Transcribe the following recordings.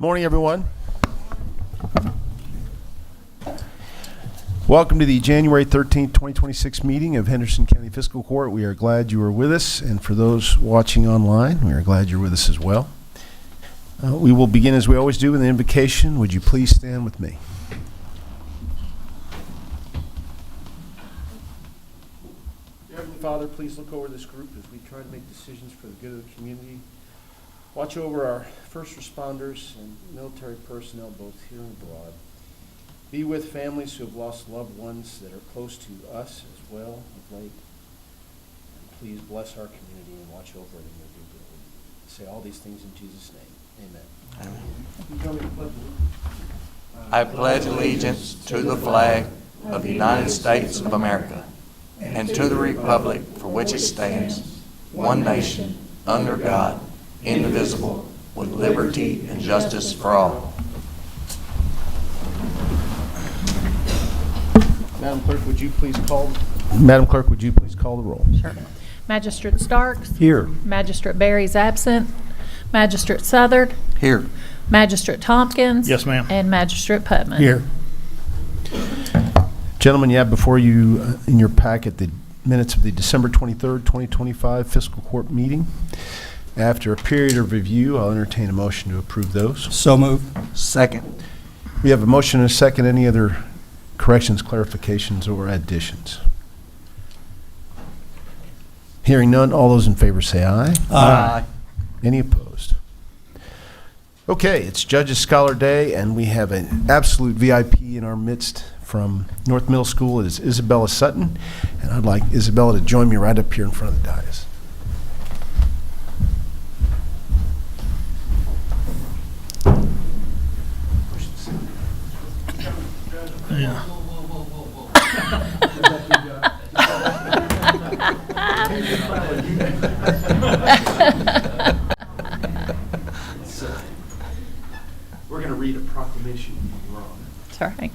Morning, everyone. Welcome to the January 13th, 2026 meeting of Henderson County Fiscal Court. We are glad you are with us, and for those watching online, we are glad you're with us as well. We will begin as we always do with an invocation. Would you please stand with me? Heavenly Father, please look over this group as we try to make decisions for the good of the community. Watch over our first responders and military personnel both here and abroad. Be with families who have lost loved ones that are close to us as well of late. And please bless our community and watch over it in your good will. We say all these things in Jesus' name. Amen. Amen. I pledge allegiance to the flag of the United States of America and to the republic for which it stands, one nation, under God, indivisible, with liberty and justice for all. Madam Clerk, would you please call the roll? Sure. Magistrate Starks. Here. Magistrate Berry's absent. Magistrate Southard. Here. Magistrate Tompkins. Yes, ma'am. And Magistrate Putman. Here. Gentlemen, you have before you in your packet the minutes of the December 23rd, 2025 Fiscal Court meeting. After a period of review, I'll entertain a motion to approve those. So move. Second. We have a motion and a second. Any other corrections, clarifications, or additions? Hearing none, all those in favor say aye. Aye. Any opposed? Okay, it's Judges Scholar Day, and we have an absolute VIP in our midst from North Middle School. It is Isabella Sutton, and I'd like Isabella to join me right up here in front of the dais. Yeah. We're going to read a proclamation in your honor. That's all right.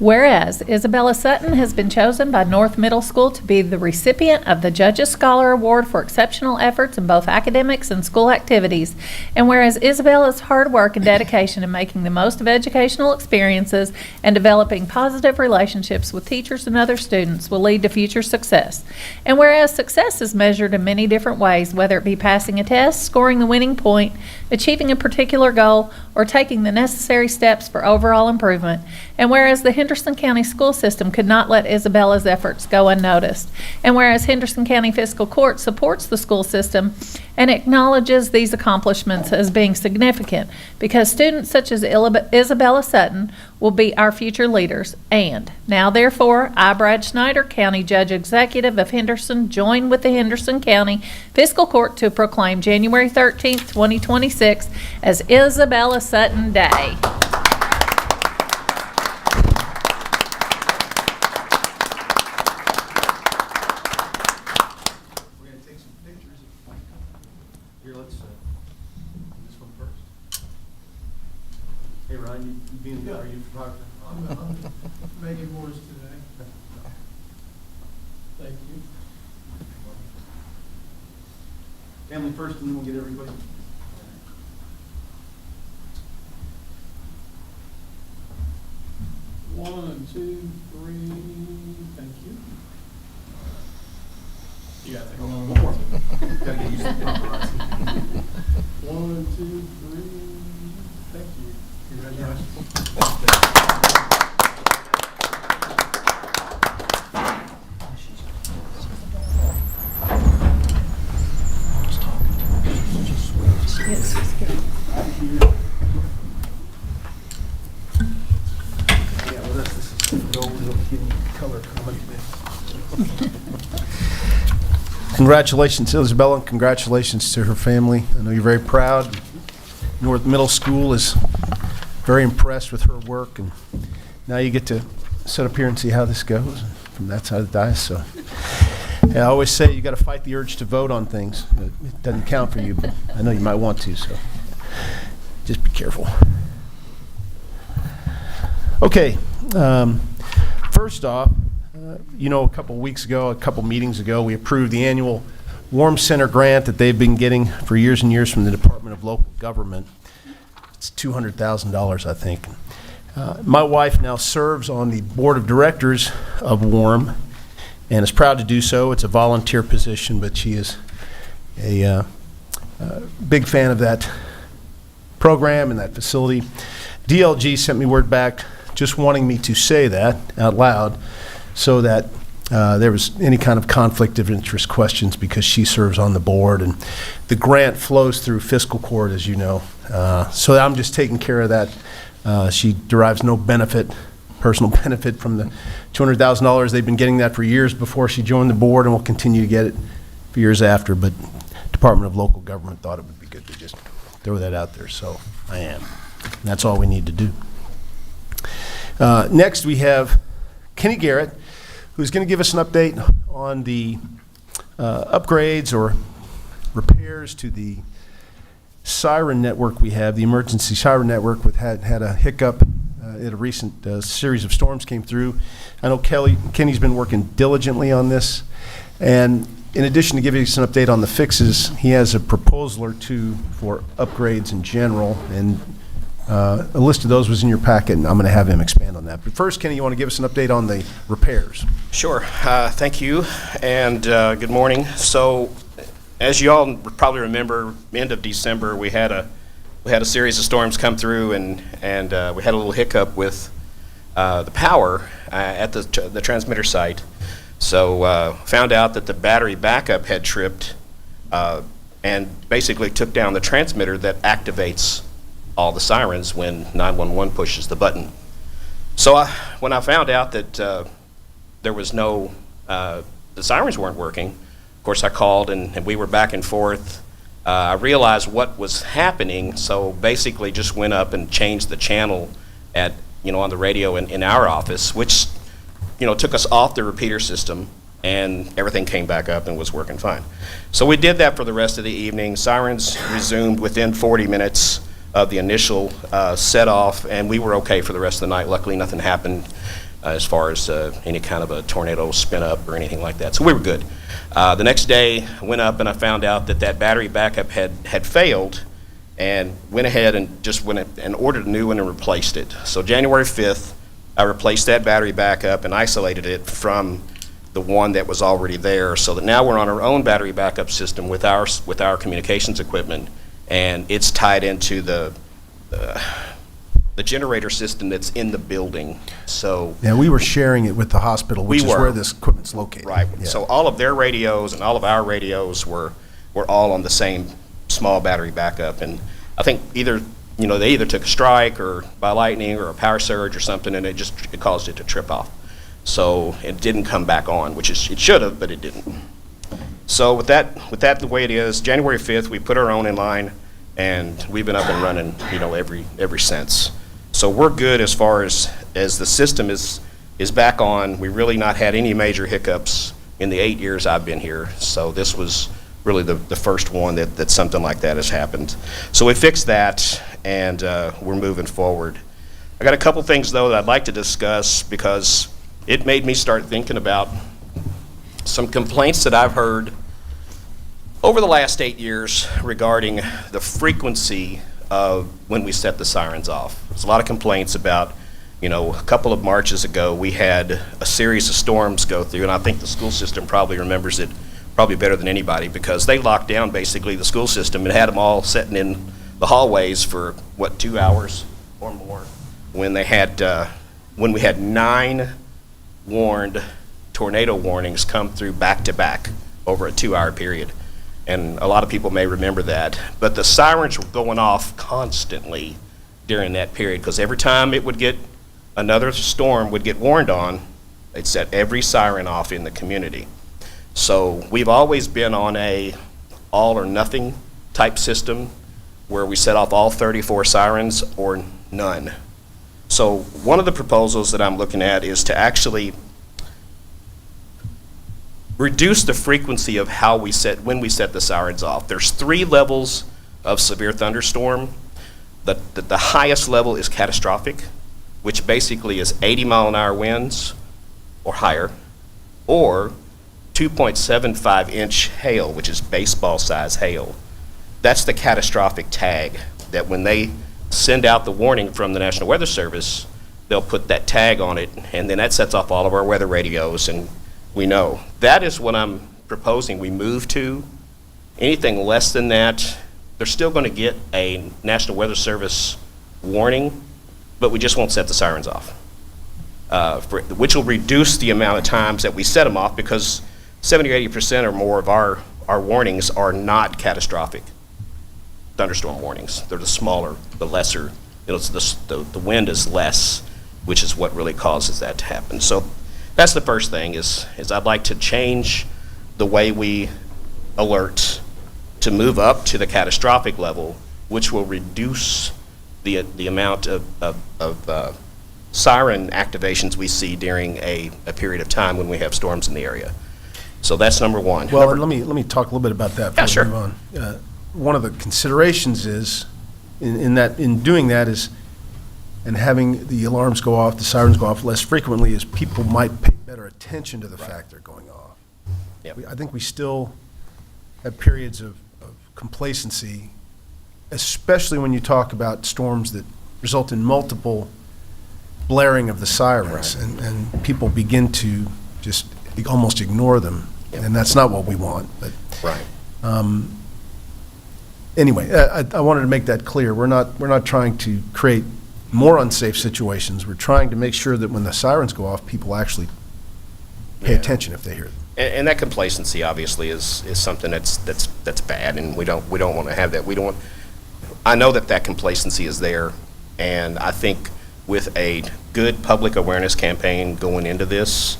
Whereas Isabella Sutton has been chosen by North Middle School to be the recipient of the Judges Scholar Award for exceptional efforts in both academics and school activities, and whereas Isabella's hard work and dedication in making the most of educational experiences and developing positive relationships with teachers and other students will lead to future success, and whereas success is measured in many different ways, whether it be passing a test, scoring the winning point, achieving a particular goal, or taking the necessary steps for overall improvement, and whereas the Henderson County school system could not let Isabella's efforts go unnoticed, and whereas Henderson County Fiscal Court supports the school system and acknowledges these accomplishments as being significant because students such as Isabella Sutton will be our future leaders. And now, therefore, I, Brad Schneider, County Judge Executive of Henderson, join with the Henderson County Fiscal Court to proclaim January 13th, 2026 as Isabella Sutton Day. Hey, Ryan, are you a photographer? I'm making more today. Thank you. Family first, and then we'll get everybody. One, two, three. Thank you. You gotta take one more. Gotta get used to the paparazzi. 1, 2, 3. Thank you. Congratulations. Yeah, well, this is gold, little hidden color coming. Congratulations, Isabella, and congratulations to her family. I know you're very proud. North Middle School is very impressed with her work, and now you get to sit up here and see how this goes from that side of the dais. So, yeah, I always say you got to fight the urge to vote on things. It doesn't count for you, but I know you might want to, so just be careful. Okay, first off, a couple meetings ago, we approved the annual Warm Center grant that they've been getting for years and years from the Department of Local Government. It's $200,000, I think. My wife now serves on the board of directors of WARM and is proud to do so. It's a volunteer position, but she is a big fan of that program and that facility. DLG sent me word back just wanting me to say that out loud so that there was any kind of conflict of interest questions because she serves on the board, and the grant flows through Fiscal Court, as you know. So I'm just taking care of that. She derives no benefit, personal benefit from the $200,000. They've been getting that for years before she joined the board and will continue to get it for years after, but Department of Local Government thought it would be good to just throw that out there, so I am. And that's all we need to do. Next, we have Kenny Garrett, who's going to give us an update on the upgrades or repairs to the siren network we have, the emergency siren network, had a hiccup at a recent series of storms came through. I know Kenny's been working diligently on this, and in addition to giving us an update on the fixes, he has a proposal or two for upgrades in general, and a list of those was in your packet, and I'm going to have him expand on that. But first, Kenny, you want to give us an update on the repairs? Sure. Thank you, and good morning. So, as you all probably remember, end of December, we had a series of storms come through, and we had a little hiccup with the power at the transmitter site. So, found out that the battery backup had tripped, and basically took down the transmitter that activates all the sirens when 911 pushes the button. So when I found out that there was the sirens weren't working, of course I called and we were back and forth. I realized what was happening, so basically just went up and changed the channel on the radio in our office, which took us off the repeater system, and everything came back up and was working fine. So we did that for the rest of the evening. Sirens resumed within 40 minutes of the initial set off, and we were okay for the rest of the night. Luckily, nothing happened as far as any kind of a tornado spin up or anything like that. So we were good. The next day, I went up and I found out that battery backup had failed, and went ahead and just went and ordered a new one and replaced it. So January 5th, I replaced that battery backup and isolated it from the one that was already there, so that now we're on our own battery backup system with our communications equipment, and it's tied into the generator system that's in the building. So Yeah, we were sharing it with the hospital, which We is were. where this equipment's located. right, Yeah. so all of their radios and all of our radios were all on the same small battery backup, and I think they either took a strike or by lightning or a power surge or something, and it caused it to trip off. So it didn't come back on, which it should have, but it didn't. So with that the way it is, January 5th, we put our own in line, and we've been up and running, ever since. So we're good as far as the system is back on. We really not had any major hiccups in the 8 years I've been here. So this was really the first one that something like that has happened. So we fixed that, and we're moving forward. I got a couple things, though, that I'd like to discuss because it made me start thinking about some complaints that I've heard over the last 8 years regarding the frequency of when we set the sirens off. There's a lot of complaints about, a couple of Marches ago, we had a series of storms go through, and I think the school system probably remembers it probably better than anybody, because they locked down basically the school system and had them all sitting in the hallways for, 2 hours or more, when we had 9 warned tornado warnings come through back to back over a 2-hour period. And a lot of people may remember that. But the sirens were going off constantly during that period, because every time another storm would get warned on, they'd set every siren off in the community. So we've always been on a all or nothing type system where we set off all 34 sirens or none. So one of the proposals that I'm looking at is to actually reduce the frequency of when we set the sirens off. There's 3 levels of severe thunderstorm. The highest level is catastrophic, which basically is 80-mile-an-hour winds or higher, or 2.75-inch hail, which is baseball-size hail. That's the catastrophic tag, that when they send out the warning from the National Weather Service, they'll put that tag on it, and then that sets off all of our weather radios, and we know. That is what I'm proposing we move to. Anything less than that, they're still going to get a National Weather Service warning, but we just won't set the sirens off, which will reduce the amount of times that we set them off, because 70 or 80% or more of our warnings are not catastrophic thunderstorm warnings. They're the smaller, the lesser, the wind is less, which is what really causes that to happen. So that's the first thing is I'd like to change the way we alert to move up to the catastrophic level, which will reduce the amount of siren activations we see during a period of time when we have storms in the area. So that's number one. Well, let me talk a little bit about that before we sure. move on. One of the considerations is, in doing that is, and having the alarms go off, the sirens go off less frequently, is people might pay better attention to the fact they're going off. Yep. I think we still have periods of complacency, especially when you talk about storms that result in multiple blaring of the sirens, and people begin to just almost ignore them, and that's not what we want. But Right. anyway, I wanted to make that clear. We're not trying to create more unsafe situations. We're trying to make sure that when the sirens go off, people actually pay Yeah. attention if they hear them. And that complacency obviously is something that's bad, and we don't want to have that. I know that complacency is there, and I think with a good public awareness campaign going into this,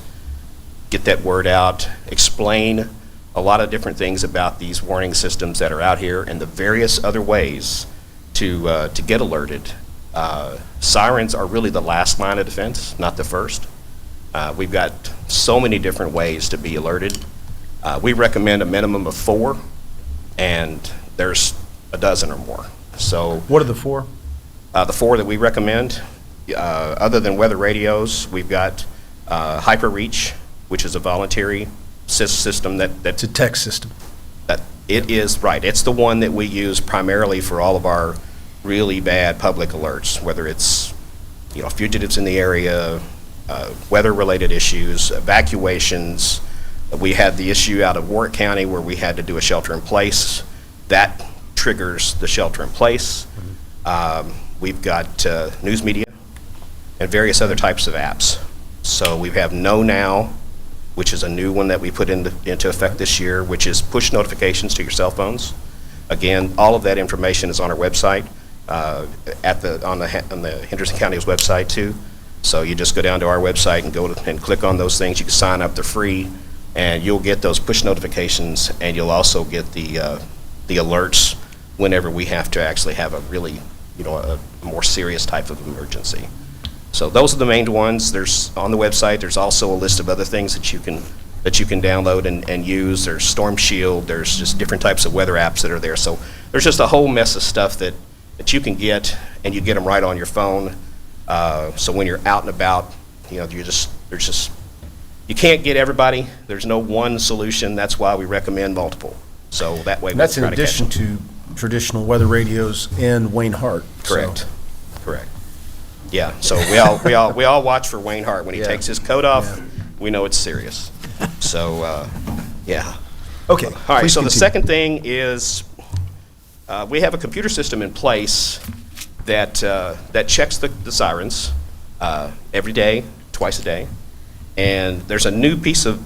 get that word out, explain a lot of different things about these warning systems that are out here and the various other ways to get alerted. Sirens are really the last line of defense, not the first. We've got so many different ways to be alerted. We recommend a minimum of 4, and there's a dozen or more. So What are the 4? the 4 that we recommend, other than weather radios, we've got HyperReach, which is a voluntary system It's a text system. that it is, right, it's the one that we use primarily for all of our really bad public alerts, whether it's, fugitives in the area, weather-related issues, evacuations. We had the issue out of Warwick County where we had to do a shelter-in-place. That triggers the shelter-in-place. We've got news media and various other types of apps. So we have Know Now, which is a new one that we put into effect this year, which is push notifications to your cell phones. Again, all of that information is on our website, on the Henderson County's website too. So you just go down to our website and click on those things. You can sign up; they're free, and you'll get those push notifications, and you'll also get the alerts whenever we have to actually have a really, a more serious type of emergency. So those are the main ones. There's on the website. There's also a list of other things that you can download and use. There's Storm Shield. There's just different types of weather apps that are there. So there's just a whole mess of stuff that you can get, and you get them right on your phone. So when you're out and about, you can't get everybody. There's no one solution. That's why we recommend multiple. So that way And that's we'll in try to catch addition them. to traditional weather radios and Wayne Hart. Correct. Correct. Yeah. So we all watch for Wayne Hart when he Yeah. takes his coat off. Yeah. We know it's serious. So yeah. Okay. All right, please so the continue. second thing is, we have a computer system in place that checks the sirens every day, twice a day. And there's a new piece of,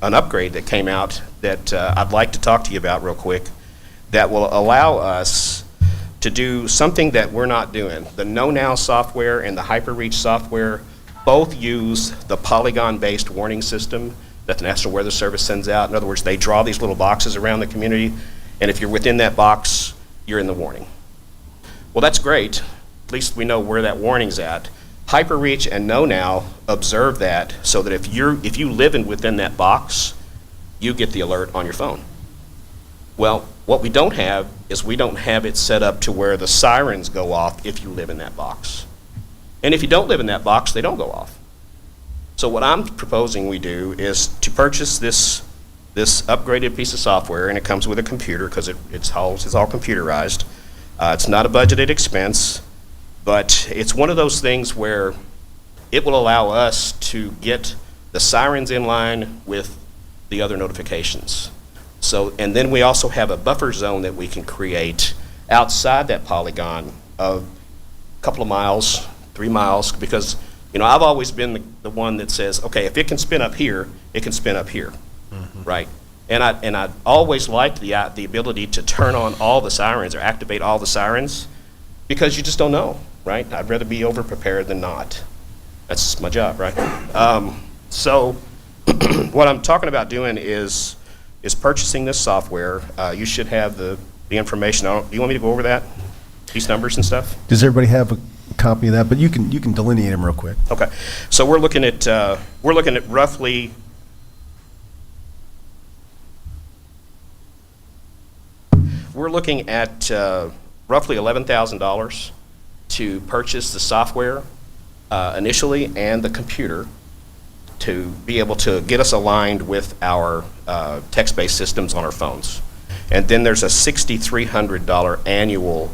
an upgrade that came out that I'd like to talk to you about real quick that will allow us to do something that we're not doing. The Know Now software and the HyperReach software both use the polygon-based warning system that the National Weather Service sends out. In other words, they draw these little boxes around the community, and if you're within that box, you're in the warning. Well, that's great. At least we know where that warning's at. HyperReach and Know Now observe that so that if you live within that box, you get the alert on your phone. Well, what we don't have is we don't have it set up to where the sirens go off if you live in that box. And if you don't live in that box, they don't go off. So what I'm proposing we do is to purchase this upgraded piece of software, and it comes with a computer because it's all computerized. It's not a budgeted expense, but it's one of those things where it will allow us to get the sirens in line with the other notifications. So, and then we also have a buffer zone that we can create outside that polygon of a couple of miles, 3 miles, because, you know, I've always been the one that says, okay, if it can spin up here, it can spin up here, right? And I always liked the ability to turn on all the sirens or activate all the sirens, because you just don't know, right? I'd rather be over-prepared than not. That's my job, right? So what I'm talking about doing is purchasing this software. You should have the information. Do you want me to go over that? These numbers and stuff? Does everybody have a copy of that? But you can delineate them real quick. Okay. So we're looking at roughly $11,000 to purchase the software initially and the computer to be able to get us aligned with our text-based systems on our phones. And then there's a $6,300 annual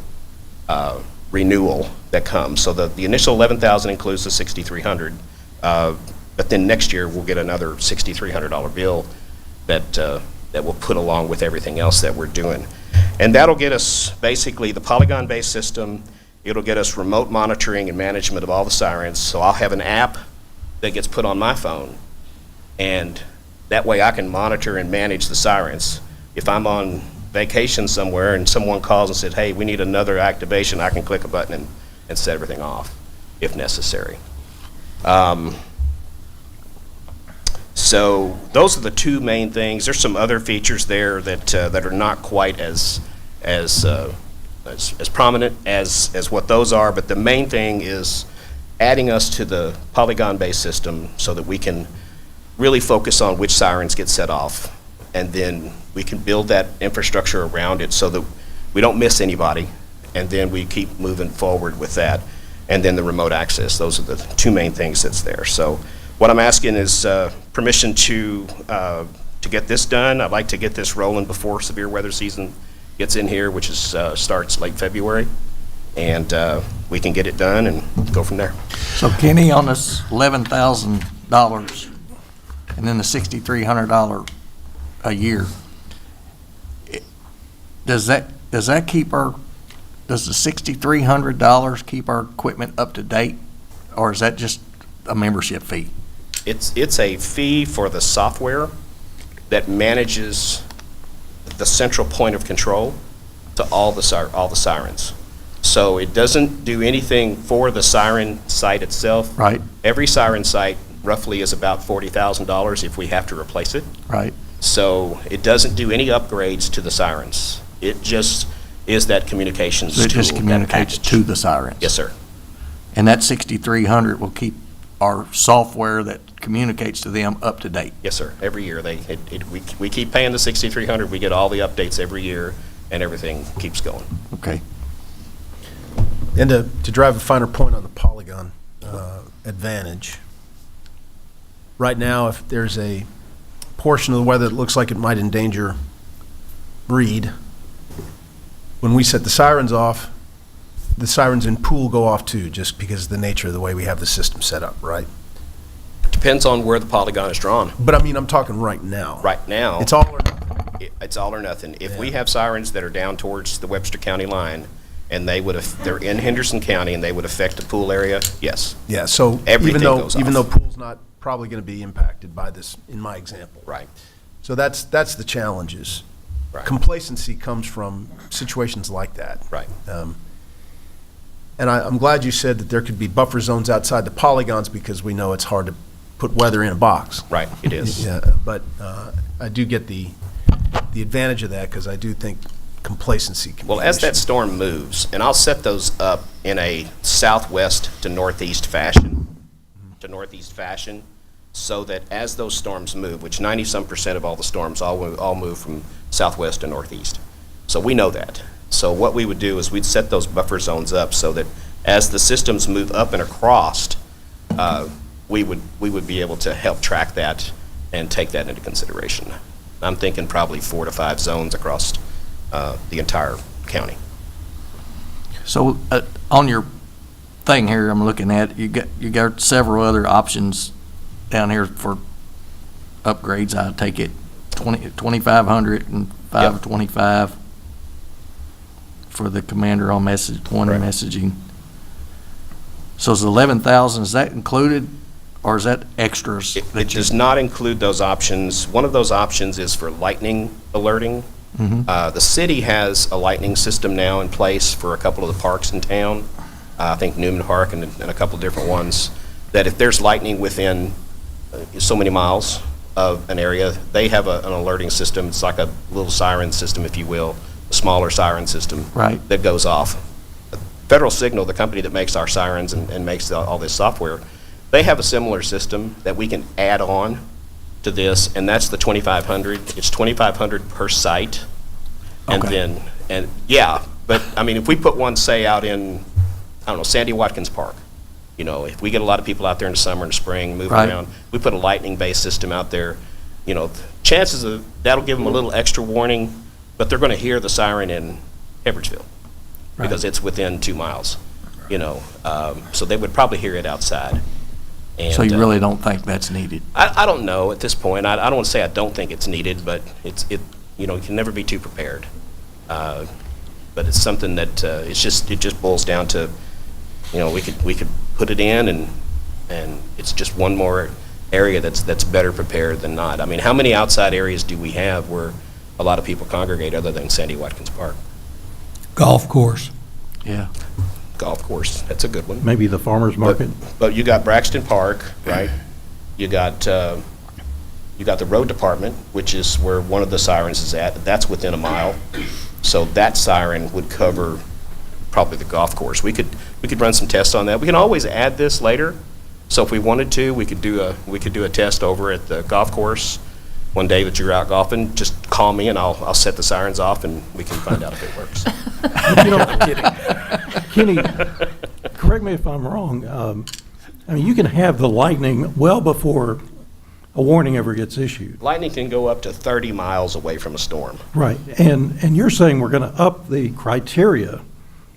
renewal that comes. So the initial $11,000 includes the $6,300, but then next year we'll get another $6,300 bill that we'll put along with everything else that we're doing. And that'll get us basically the Polygon-based system. It'll get us remote monitoring and management of all the sirens. So I'll have an app that gets put on my phone, and that way I can monitor and manage the sirens. If I'm on vacation somewhere and someone calls and said, hey, we need another activation, I can click a button and set everything off if necessary. So those are the two main things. There's some other features there that are not quite as prominent as what those are, but the main thing is adding us to the Polygon-based system so that we can really focus on which sirens get set off, and then we can build that infrastructure around it so that we don't miss anybody, and then we keep moving forward with that. And then the remote access, those are the two main things that's there. So what I'm asking is permission to get this done. I'd like to get this rolling before severe weather season gets in here, which is starts late February, and we can get it done and go from there. So Kenny, on this $11,000 and then the $6,300 a year, does the $6,300 keep our equipment up to date, or is that just a membership fee? It's a fee for the software that manages the central point of control to all the sirens. So it doesn't do anything for the siren site itself. Right. Every siren site roughly is about $40,000 if we have to replace it. Right. So it doesn't do any upgrades to the sirens. It just is that communications So it tool. just that communicates package. to the sirens? Yes, sir. And that $6,300 will keep our software that communicates to them up to date? Yes, sir. Every year we keep paying the $6,300. We get all the updates every year, and everything keeps going. Okay. And to drive a finer point on the Polygon advantage, right now, if there's a portion of the weather that looks like it might endanger breed, when we set the sirens off, the sirens in pool go off too, just because of the nature of the way we have the system set up, right? Depends on where the polygon is drawn. But I mean, I'm talking right now. Right now, It's all or nothing. it's all or nothing. If we Yeah. have sirens that are down towards the Webster County line, and they're in Henderson County, and they would affect the pool area, yes. Yeah, so Everything even though goes even off. though pool's not probably going to be impacted by this, in my example. Right. So that's the challenges. Right. Complacency comes from situations like that. Right. And I'm glad you said that there could be buffer zones outside the polygons, because we know it's hard to put weather in a box. Right, it is. Yeah, but I do get the advantage of that, because I do think complacency can be Well, an as issue. that storm moves, and I'll set those up in a southwest to northeast fashion, so that as those storms move, which 90-some% of all the storms all move from southwest to northeast. So we know that. So what we would do is we'd set those buffer zones up so that as the systems move up and across, we would be able to help track that and take that into consideration. I'm thinking probably 4 to 5 zones across the entire county. So on your thing here, I'm looking at, you got several other options down here for upgrades. I take it 2,500 and 525 for the commander on one Correct. messaging. So is 11,000, is that included, or is that extras? It does not include those options. One of those options is for lightning alerting. The city has a lightning system now in place for a couple of the parks in town. I think Newman Park and a couple of different ones, that if there's lightning within so many miles of an area, they have an alerting system. It's like a little siren system, if you will, a smaller siren system. Right. That goes off. Federal Signal, the company that makes our sirens and makes all this software, they have a similar system that we can add on to this, and that's the 2,500. It's 2,500 per site. And Okay. then, yeah, but, I mean, if we put one, say, out in, I don't know, Sandy Watkins Park, you know, if we get a lot of people out there in the summer and spring moving Right. around, we put a lightning-based system out there, you know, chances of, that'll give them a little extra warning, but they're going to hear the siren in Edwardsville because it's within 2 miles, you know, so they would probably hear it outside. And, So you really don't think that's needed? I don't know at this point. I don't want to say I don't think it's needed, but you know, you can never be too prepared. But it's something that it just boils down to, you know, we could put it in and it's just one more area that's better prepared than not. I mean, how many outside areas do we have where a lot of people congregate other than Sandy Watkins Park? Golf course. Yeah. Golf course, that's a good one. Maybe the farmer's market. But you got Braxton Park, right? You got the road department, which is where one of the sirens is at. That's within a mile. So that siren would cover probably the golf course. We could run some tests on that. We can always add this later. So if we wanted to, we could do a test over at the golf course. One day that you're out golfing, just call me and I'll set the sirens off and we can find out if it works. You know, Kenny, correct me if I'm wrong. I mean, you can have the lightning well before a warning ever gets issued. Lightning can go up to 30 miles away from a storm. Right. And you're saying we're going to up the criteria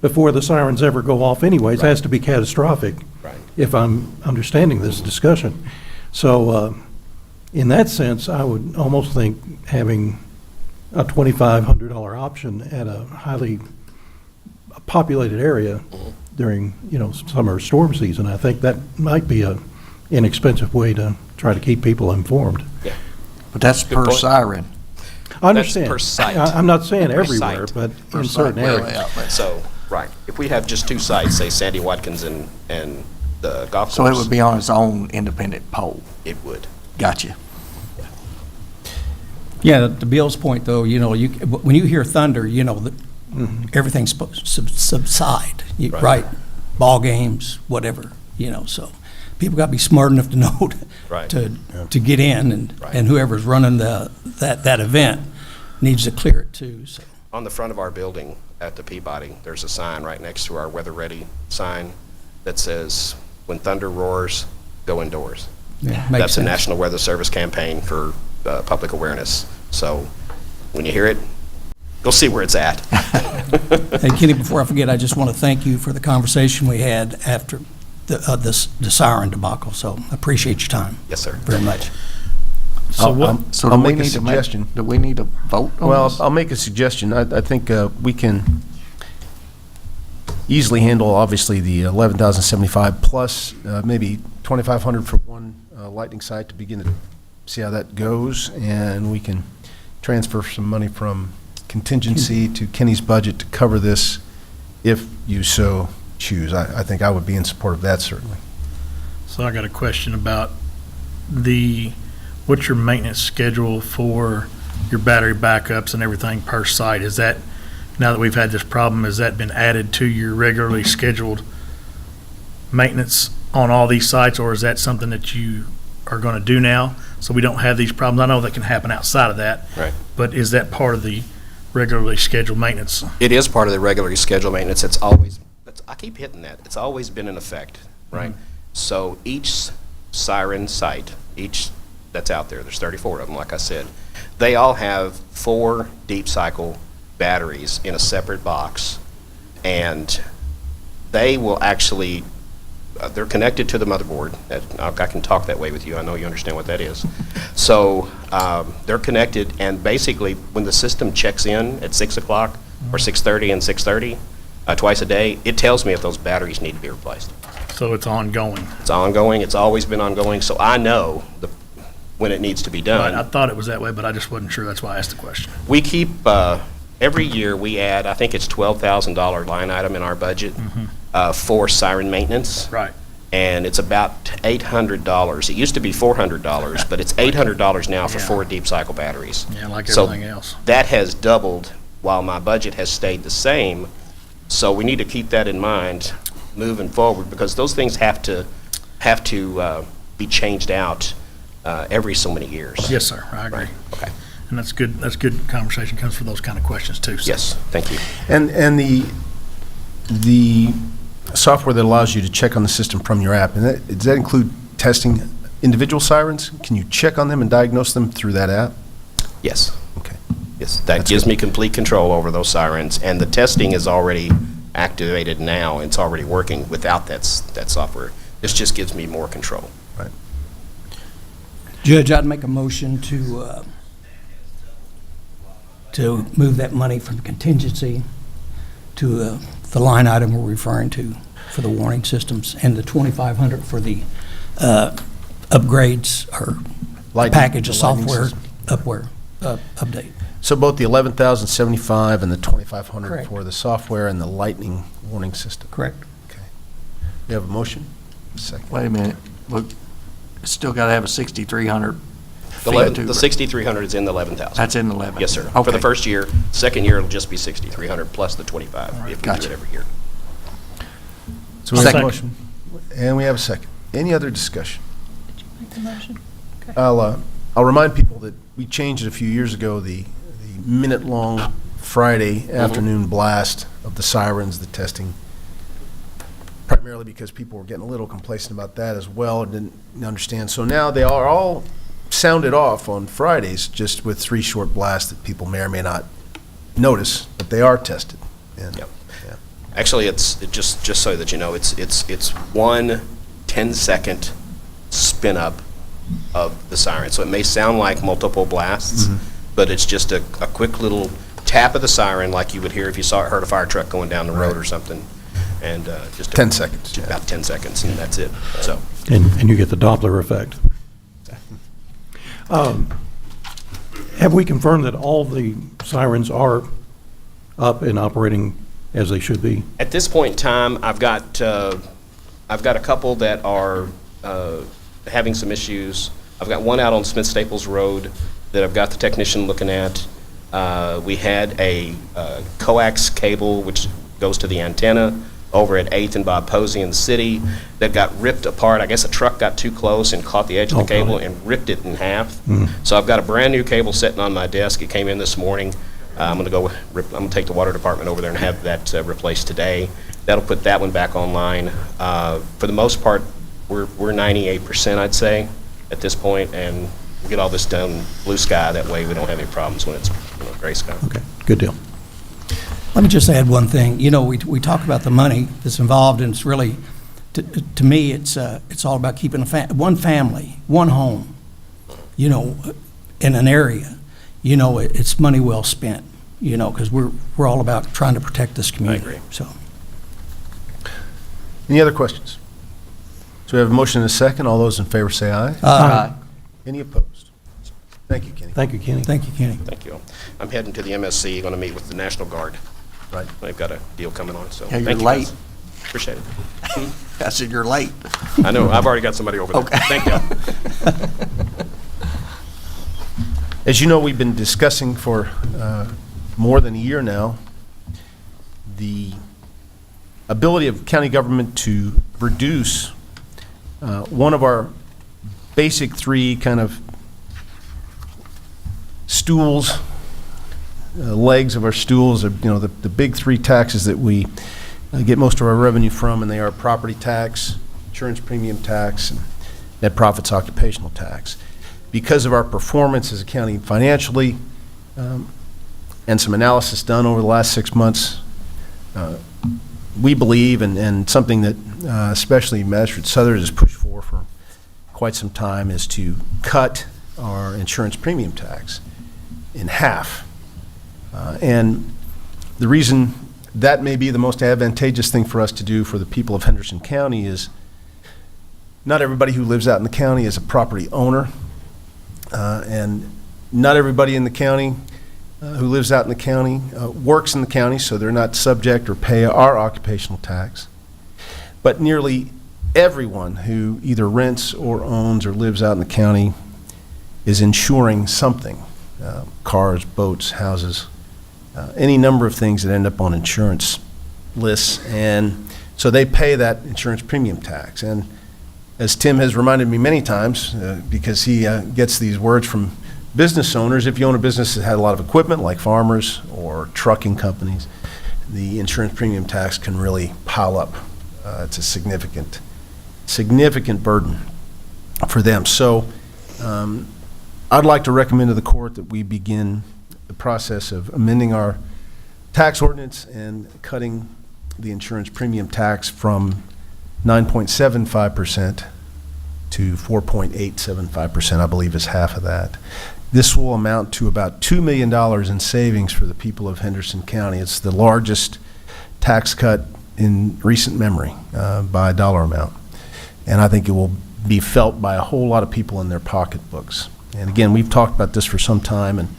before the sirens ever go off anyways. It has to be catastrophic. Right. If I'm understanding this discussion. So, in that sense, I would almost think having a $2,500 option at a highly populated area during, you know, summer storm season, I think that might be a inexpensive way to try to keep people informed. Yeah. But that's per point. siren. I understand. per site. I'm not saying Per everywhere, site. but Per in site. certain Well, areas. yeah, So, right, if we have just 2 sites, say Sandy Watkins and the golf course. So it would be on its own independent pole. It would. Gotcha. Yeah, to Bill's point, though, you know, when you hear thunder, you know that everything's supposed to subside, Right. right? Ball games, whatever, you know, so people got to be smart enough to know Right. to get in, Right. and whoever's running that event needs to clear it too, so. On the front of our building at the Peabody, there's a sign right next to our weather ready sign that says, "When thunder roars, go indoors." Yeah, makes That's a sense. National Weather Service campaign for public awareness. So when you hear it, go see where it's at. Hey, Kenny, before I forget, I just want to thank you for the conversation we had after the siren debacle, so I appreciate your time Yes, sir. very much. So what? So I'll do we make a need to suggestion. Do we need to vote on Well, this? I'll make a suggestion. I think we can easily handle, obviously, the 11,075 plus maybe 2,500 for one lightning site to begin to see how that goes, and we can transfer some money from contingency to Kenny's budget to cover this if you so choose. I think I would be in support of that, certainly. So I got a question about what's your maintenance schedule for your battery backups and everything per site? Is that, now that we've had this problem, has that been added to your regularly scheduled maintenance on all these sites, or is that something that you are going to do now so we don't have these problems? I know that can happen outside of that. Right. But is that part of the regularly scheduled maintenance? It is part of the regularly scheduled maintenance. I keep hitting that. It's always been in effect, right? So each siren site, each that's out there's 34 of them, like I said, they all have 4 deep cycle batteries in a separate box, and they will actually, they're connected to the motherboard. I can talk that way with you. I know you understand what that is. So they're connected, and basically, when the system checks in at 6 o'clock or 6:30 and 6:30, twice a day, it tells me if those batteries need to be replaced. So it's ongoing. It's ongoing. It's always been ongoing, so I know when it needs to be Right, I done. thought it was that way, but I just wasn't sure. That's why I asked the question. We keep, every year, we add, I think it's $12,000 line item in our budget for siren maintenance. Right. And it's about $800. It used to be $400, but it's $800 now for Yeah. 4 deep cycle batteries. Yeah, like So everything else. that has doubled while my budget has stayed the same. So we need to keep that in mind moving forward, because those things have to be changed out every so many years. Yes, sir, I agree. Right, okay. And that's good conversation comes for those kind of questions too. So. Yes, thank you. And the software that allows you to check on the system from your app, and does that include testing individual sirens? Can you check on them and diagnose them through that app? Yes. Okay. Yes, that gives me complete control over those sirens, and the testing is already activated now. It's already working without that software. This just gives me more control. Right. Judge, I'd make a motion to move that money from contingency to the line item we're referring to for the warning systems, and the $2,500 for the upgrades or package of the lighting software system. update. So both the $11,075 and the $2,500 Correct. for the software and the lightning warning system? Correct. Okay. We have a motion? Second. Wait a minute, look, still gotta have a 6,300. The 6,300 is in the 11,000. That's in the 11. Yes, sir. For the Okay. first year. Second year, it'll just be 6,300 plus the 25 if we do Gotcha. it every year. So we have a Second. motion, and we have a second. Any other discussion? Did you make the motion? Okay. I'll remind people that we changed it a few years ago, the minute-long Friday afternoon blast of the sirens, the testing, primarily because people were getting a little complacent about that as well and didn't understand. So now they are all sounded off on Fridays, just with 3 short blasts that people may or may not notice, but they are tested. And- Yep. yeah. Actually, just so that you know, it's one 10-second spin up of the siren. So it may sound like multiple blasts, but it's just a quick little tap of the siren, like you would hear if you heard a fire truck going down the road Right. or something, and just 10 seconds, just yeah. about 10 seconds, and that's it. So And you get the Doppler effect. Have we confirmed that all the sirens are up and operating as they should be? at this point in time, I've got a couple that are having some issues. I've got one out on Smith Staples Road that I've got the technician looking at. We had a coax cable, which goes to the antenna, over at 8th and Bob Posey in the city, that got ripped apart. I guess a truck got too close and caught the edge of the Okay. cable and ripped it in half. So I've got a brand-new cable sitting on my desk. It came in this morning. I'm going to take the water department over there and have that replaced today. That'll put that one back online. For the most part, we're 98%, I'd say, at this point, and we'll get all this done blue sky. That way we don't have any problems when it's gray sky. Okay, good deal. Let me just add one thing. You know, we talk about the money that's involved, and it's really, to me, it's all about keeping one family, one home, you know, in an area. You know, it's money well spent, you know, because we're all about trying to protect this community. agree. So, Any other questions? So we have a motion and a second. All those in favor say aye. Aye. Any opposed? Thank you, Kenny. Thank you, Kenny. thank you, Kenny. Thank you. I'm heading to the MSC, going to meet with the National Guard. Right. They've got a deal coming on, so Yeah, you're thank you, late. guys. Appreciate it. I said you're late. I know, I've already got somebody over there. Okay. Thank you. As you know, we've been discussing for more than a year now the ability of county government to reduce one of our basic 3 kind of stools, legs of our stools, you know, the big 3 taxes that we get most of our revenue from, and they are property tax, insurance premium tax, and net profits occupational tax. Because of our performance as a county financially, and some analysis done over the last 6 months, we believe, and something that especially Magistrate Southern has pushed for quite some time, is to cut our insurance premium tax in half. And the reason that may be the most advantageous thing for us to do for the people of Henderson County is not everybody who lives out in the county is a property owner, and not everybody in the county who lives out in the county works in the county, so they're not subject or pay our occupational tax. But nearly everyone who either rents or owns or lives out in the county is insuring something, cars, boats, houses, any number of things that end up on insurance lists, and so they pay that insurance premium tax. And as Tim has reminded me many times, because he gets these words from business owners, if you own a business that had a lot of equipment, like farmers or trucking companies, the insurance premium tax can really pile up. It's a significant burden for them. So I'd like to recommend to the court that we begin the process of amending our tax ordinance and cutting the insurance premium tax from 9.75% to 4.875%, I believe is half of that. This will amount to about $2 million in savings for the people of Henderson County. It's the largest tax cut in recent memory by a dollar amount. And I think it will be felt by a whole lot of people in their pocketbooks. And again, we've talked about this for some time, and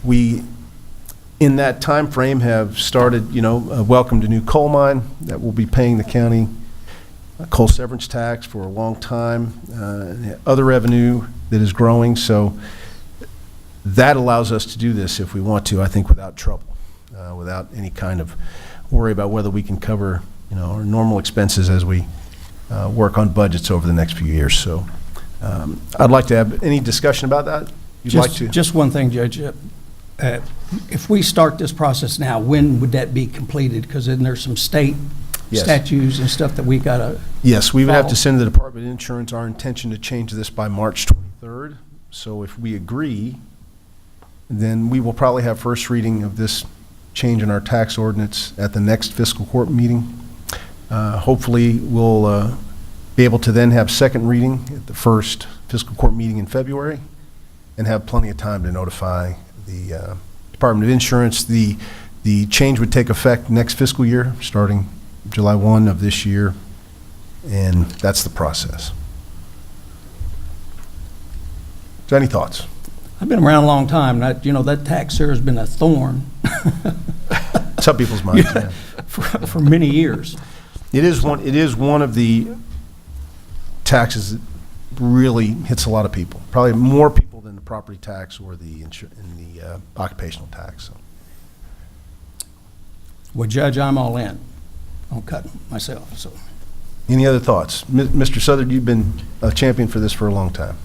we, in that time frame, have started, welcomed a new coal mine that will be paying the county coal severance tax for a long time, other revenue that is growing. So that allows us to do this if we want to, I think, without trouble, without any kind of worry about whether we can cover, our normal expenses as we work on budgets over the next few years. So I'd like to have any discussion about that. You'd like to? Just one thing, Judge. If we start this process now, when would that be completed? Because then there's some state Yes. statutes and stuff that we got to. Yes, we would have to follow. send the Department of Insurance our intention to change this by March 23rd. So if we agree, then we will probably have first reading of this change in our tax ordinance at the next fiscal court meeting. Hopefully, we'll be able to then have second reading at the first fiscal court meeting in February and have plenty of time to notify the Department of Insurance. The change would take effect next fiscal year, starting July 1 of this year, and that's the process. So any thoughts? I've been around a long time, and that tax there has been a thorn Some people's minds, yeah. for many years. It is one of the taxes that really hits a lot of people, probably more people than the property tax or the occupational tax. So. Well, Judge, I'm all in on cutting myself, so. Any other thoughts? Mr. Southern, you've been a champion for this for a long time.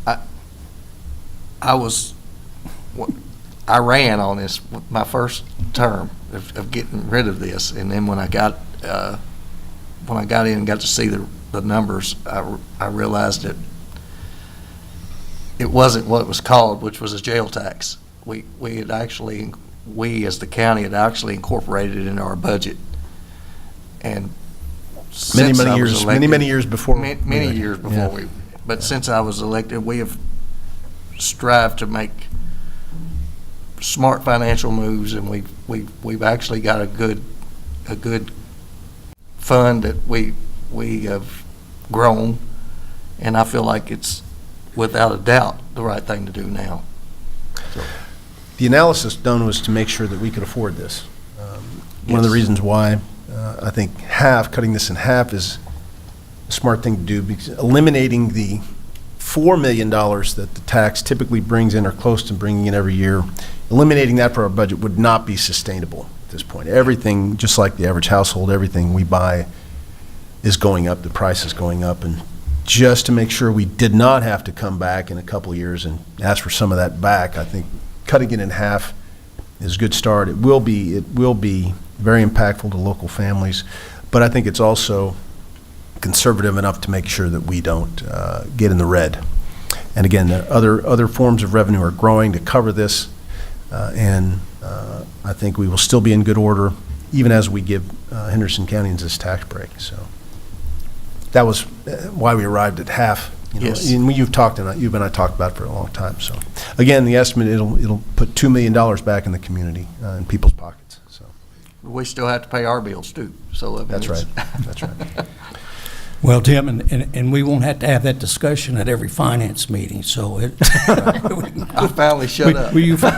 I ran on this my first term of getting rid of this, and then when I got in and got to see the numbers, I realized that it wasn't what it was called, which was a jail tax. We as the county had actually incorporated it into our budget, and many years before. Many years before we. But since I was elected, we have strived to make smart financial moves, and we've actually got a good fund that we have grown, and I feel like it's without a doubt the right thing to do now. So. The analysis done was to make sure that we could afford this. One of the reasons why I think cutting this in half is a smart thing to do, because eliminating the $4 million that the tax typically brings in, or close to bringing in every year, eliminating that for our budget would not be sustainable at this point. Everything, just like the average household, everything we buy is going up, the price is going up, and just to make sure we did not have to come back in a couple of years and ask for some of that back, I think cutting it in half is a good start. It will be very impactful to local families, but I think it's also conservative enough to make sure that we don't get in the red. And again, other forms of revenue are growing to cover this, and I think we will still be in good order even as we give Henderson County this tax break. So that was why we arrived at half. Yes. And you and I talked about it for a long time. So again, the estimate, it'll put $2 million back in the community, in people's pockets. So We still have to pay our bills too, so. I mean, that's right. it's- That's right. Well, Tim, and we won't have to have that discussion at every finance meeting, so it. I finally shut up. Will you- But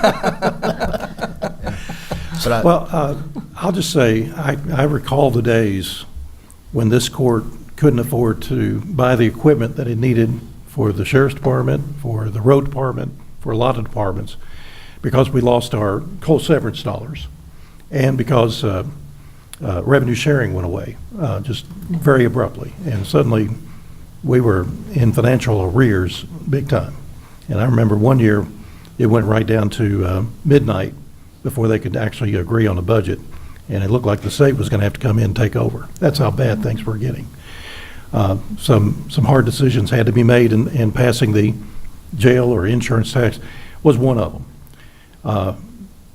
Well, I'll just say, I recall the days when this court couldn't afford to buy the equipment that it needed for the sheriff's department, for the road department, for a lot of departments, because we lost our coal severance dollars, and because revenue sharing went away, just very abruptly. And suddenly, we were in financial arrears big time. And I remember one year, it went right down to midnight before they could actually agree on a budget. And it looked like the state was going to have to come in and take over. That's how bad things were getting. Some hard decisions had to be made, and passing the jail or insurance tax was one of them.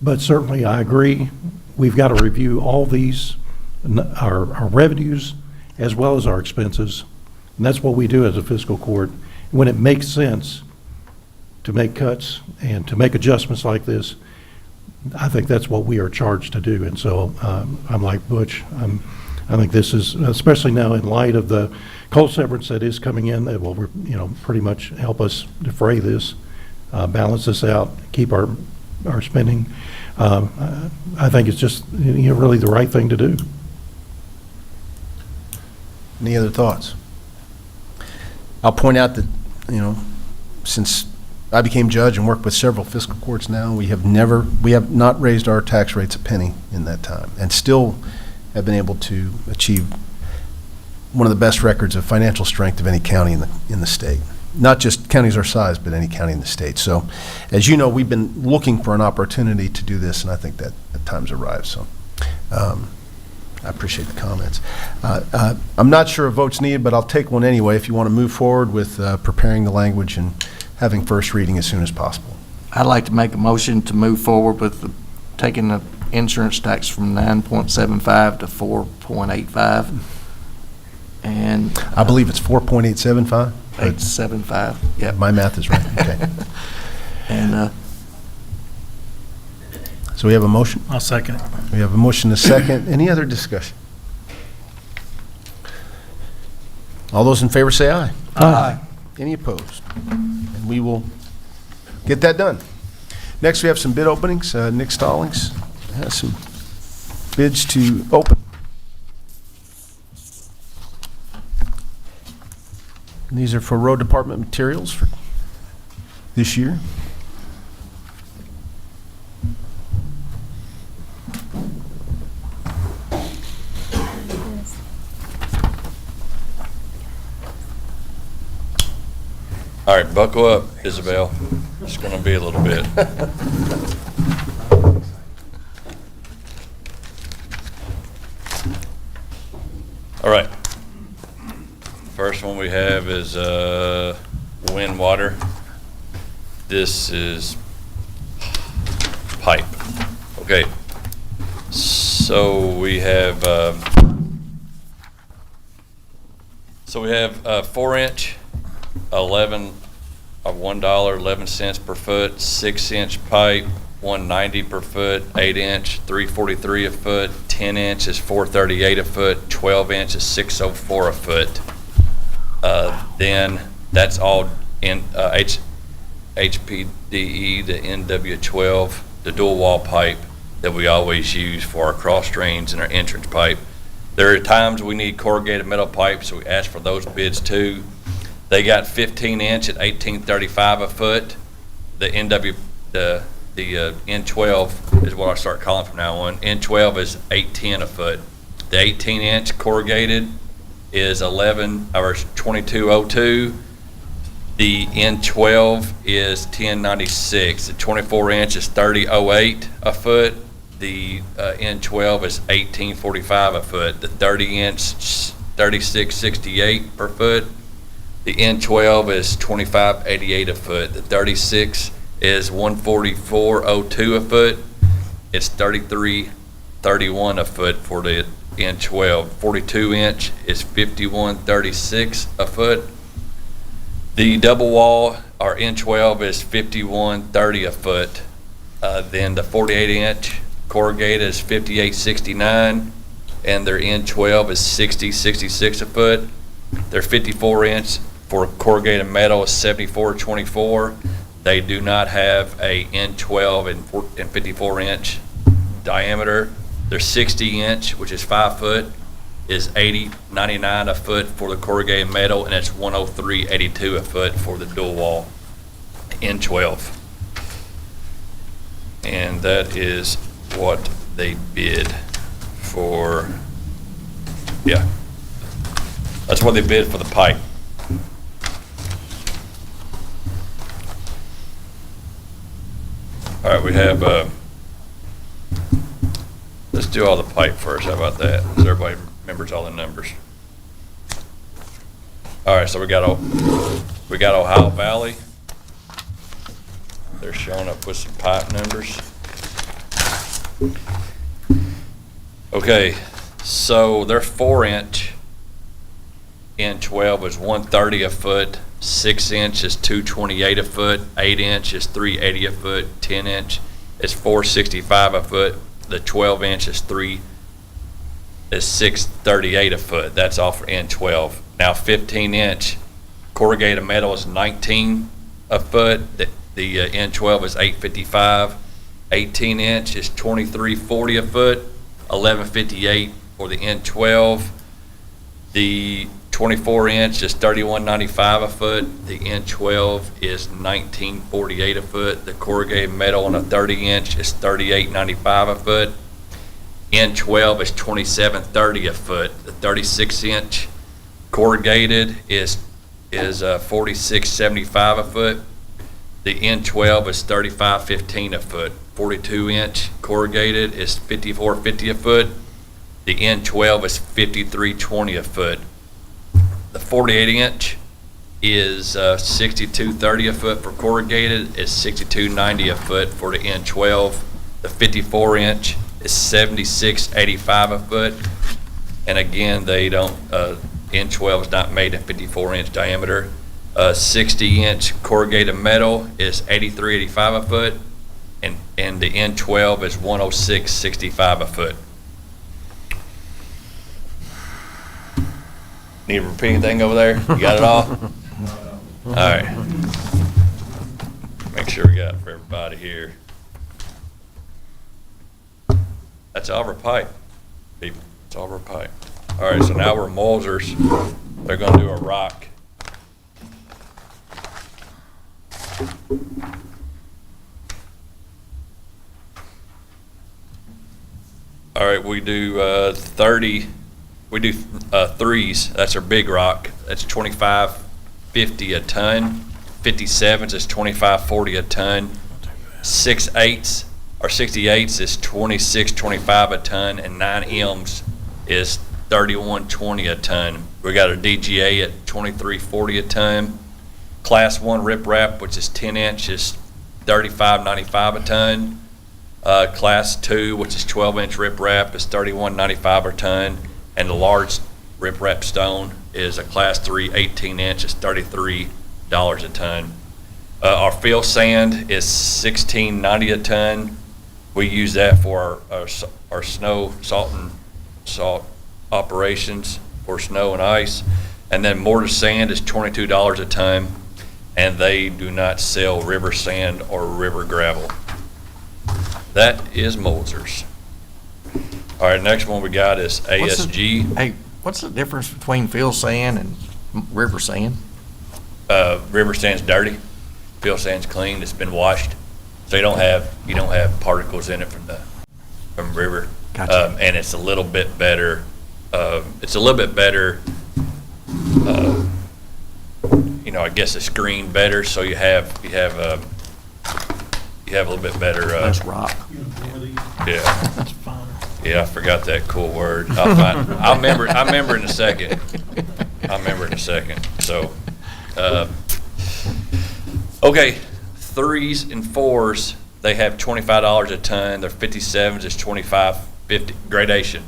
But certainly, I agree, we've got to review all these, our revenues as well as our expenses. And that's what we do as a fiscal court. When it makes sense to make cuts and to make adjustments like this, I think that's what we are charged to do. And so I'm like Butch. I think this is, especially now in light of the coal severance that is coming in, that will, pretty much help us defray this, balance this out, keep our spending. I think it's just, really the right thing to do. Any other thoughts? I'll point out that, since I became judge and worked with several fiscal courts now, we have not raised our tax rates a penny in that time, and still have been able to achieve one of the best records of financial strength of any county in the state. Not just counties our size, but any county in the state. So, as you know, we've been looking for an opportunity to do this, and I think that the time's arrived. So, I appreciate the comments. I'm not sure a vote's needed, but I'll take one anyway if you want to move forward with preparing the language and having first reading as soon as possible. I'd like to make a motion to move forward with taking the insurance tax from 9.75 to 4.85. And I believe it's 4.875. 8.75, yeah. My math is right. Okay. And So we have a motion. I'll second it. We have a motion and a second. Any other discussion? All those in favor say aye. Aye. Any opposed? And we will get that done. Next, we have some bid openings. Nick Stallings has some bids to open. And these are for road department materials for this year. All right, buckle up, Isabel. It's going to be a little bit. All right. First one we have is wind water. This is pipe. Okay. So we have 4-inch. $1.11 per foot, 6-inch pipe, $1.90 per foot, 8-inch, $3.43 a foot, 10-inch is $4.38 a foot, 12-inch is $6.04 a foot. Then that's all in HPDE, the NW12, the dual wall pipe that we always use for our cross drains and our entrance pipe. There are times we need corrugated metal pipe, so we ask for those bids too. They got 15-inch at $18.35 a foot. The N12 is what I start calling from now on. N12 is $8.10 a foot. The 18-inch corrugated is $22.02. The N12 is $10.96. The 24-inch is $30.08 a foot. The N12 is $18.45 a foot. The 30-inch $36.68 per foot. The N12 is $25.88 a foot. The 36 is $144.02 a foot. It's $33.10 $51.31 a foot for the N12. 42 inch is $51.36 a foot. The double wall, our N12 is $51.30 a foot. Then the 48 inch corrugated is $58.69, and their N12 is $60.66 a foot. Their 54 inch for corrugated metal is $74.24. They do not have a N12 and 54 inch diameter. Their 60 inch, which is 5 foot, is $80.99 a foot for the corrugated metal, and it's $103.82 a foot for the dual wall N12. And that is what they bid for. Yeah, that's what they bid for the pipe. All right, we have, let's do all the pipe first. How about that? So everybody remembers all the numbers. All right, so we got Ohio Valley. They're showing up with some pipe numbers. Okay, so their 4 inch N12 is $130 a foot, 6 inch is $228 a foot, 8 inch is $380 a foot, 10 inch is $465 a foot, the 12 inch is $638 a foot. That's all for N12. Now 15 inch corrugated metal is $19 a foot. The N12 is $855. 18 inch is $23.40 a foot, $11.58 for the N12. The 24 inch is $31.95 a foot. The N12 is $19.48 a foot. The corrugated metal on a 30 inch is $38.95 a foot. N12 is $27.30 a foot. The 36 inch corrugated is $46.75 a foot. The N12 is $35.15 a foot. 42 inch corrugated is $54.50 a foot. The N12 is $53.20 a foot. The 48 inch is $62.30 a foot for corrugated. It's $62.90 a foot for the N12. The 54 inch is $76.85 a foot. And again, they don't. N12 is not made in 54 inch diameter. 60 inch corrugated metal is $83.85 a foot, and the N12 is $106.65 a foot. Need to repeat anything over there? You got it all? All right. Make sure we got it for everybody here. That's all of our pipe, people. That's all of our pipe. All right, so now we're Mulzers. They're going to do a rock. All right, we do 30. We do threes. That's our big rock. That's $25.50 a ton. 57s is $25.40 a ton. 6/8 or 68s is $26.25 a ton, and 9Ms is $31.20 a ton. We got our DGA at $23.40 a ton. Class 1 riprap, which is 10 inch, is $35.95 a ton. Class 2, which is 12 inch riprap, is $31.95 a ton. And the large riprap stone is a Class 3 18 inch, is $33 a ton. Our field sand is $16.90 a ton. We use that for our snow, salt operations for snow and ice. And then mortar sand is $22 a ton, and they do not sell river sand or river gravel. That is Mulzers. All right, next one we got is ASG. Hey, what's the difference between field sand and river sand? River sand's dirty. Field sand's clean. It's been washed, so you don't have particles in it from river. Gotcha. And it's a little bit better. I guess it's screened better, so you have a little bit better. Less rock. Yeah. That's fine. Yeah, I forgot that cool word. I'll remember in a second. So, okay, 3s and 4s, they have $25 a ton. Their 57s is gradation.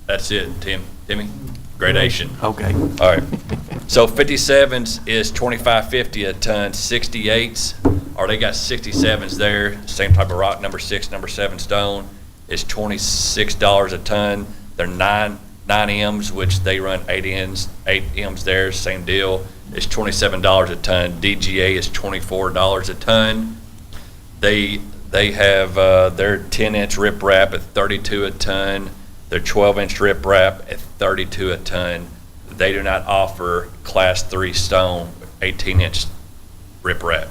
That's it, Timmy? Gradation. Okay. All right. So 57s is $25.50 a ton. 68s, or they got 67s there, same type of rock, number 6, number 7 stone, is $26 a ton. They're 9 M's, which they run 8 M's there, same deal. It's $27 a ton. DGA is $24 a ton. They have their 10-inch riprap at $32 a ton. Their 12-inch riprap at $32 a ton. They do not offer Class 3 stone 18-inch riprap.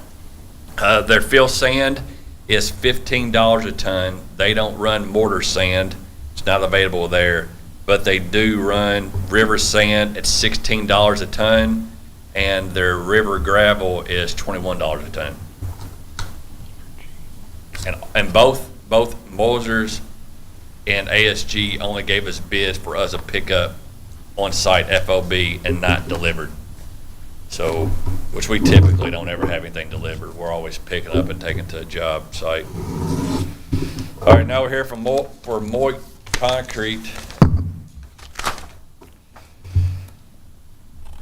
Their fill sand is $15 a ton. They don't run mortar sand. It's not available there. But they do run river sand at $16 a ton, and their river gravel is $21 a ton. And both Moser's and ASG only gave us bids for us to pick up on-site FOB and not delivered. So, which we typically don't ever have anything delivered. We're always picking up and taking to a job site. All right, now we're here for Moy Concrete.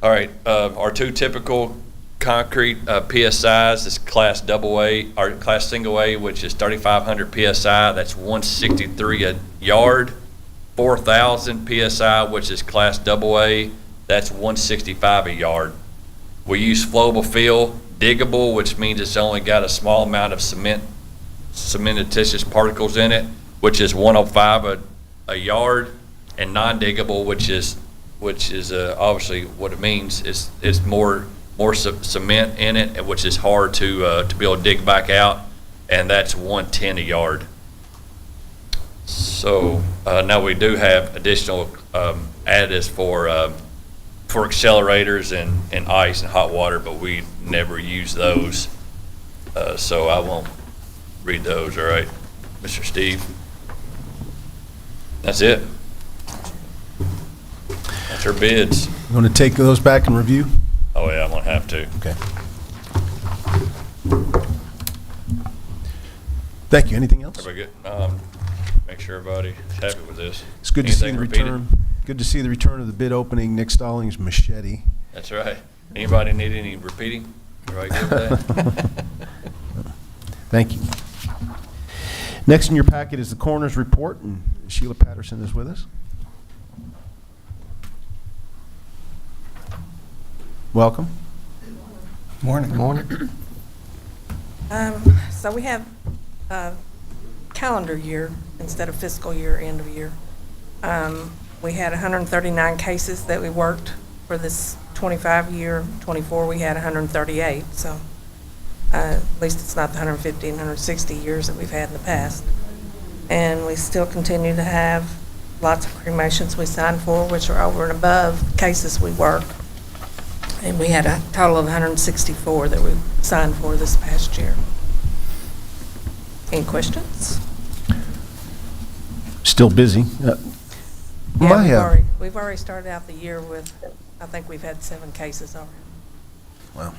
All right, our two typical concrete PSIs is Class AA, or Class Single A, which is 3,500 PSI. That's 163 a yard. 4,000 PSI, which is Class AA. That's 165 a yard. We use flowable fill, diggable, which means it's only got a small amount of cementitious particles in it, which is 105 a yard, and non-diggable, which is obviously what it means is it's more cement in it, which is hard to be able to dig back out, and that's 110 a yard. So now we do have additional additives for accelerators and ice and hot water, but we never use those, so I won't read those. All right, Mr. Steve. That's it. That's our bids. You want to take those back and review? Oh yeah, I'm gonna have to. Okay. Thank you. Anything else? Everybody good? Make sure everybody's happy with this. It's good to see the Anything repeated? return. Good to see the return of the bid opening, Nick Stallings machete. That's right. Anybody need any repeating? Everybody good with that? Thank you. Next in your packet is the coroner's report, and Sheila Patterson is with us. Welcome. Morning. Morning. So we have calendar year instead of fiscal year, end of year. We had 139 cases that we worked for this 25 year. 24 we had 138, so at least it's not the 150 and 160 years that we've had in the past. And we still continue to have lots of cremations we signed for, which are over and above cases we work. And we had a total of 164 that we signed for this past year. Any questions? Still busy. Yeah, we've already started out the year with, I think we've had 7 cases already. Wow.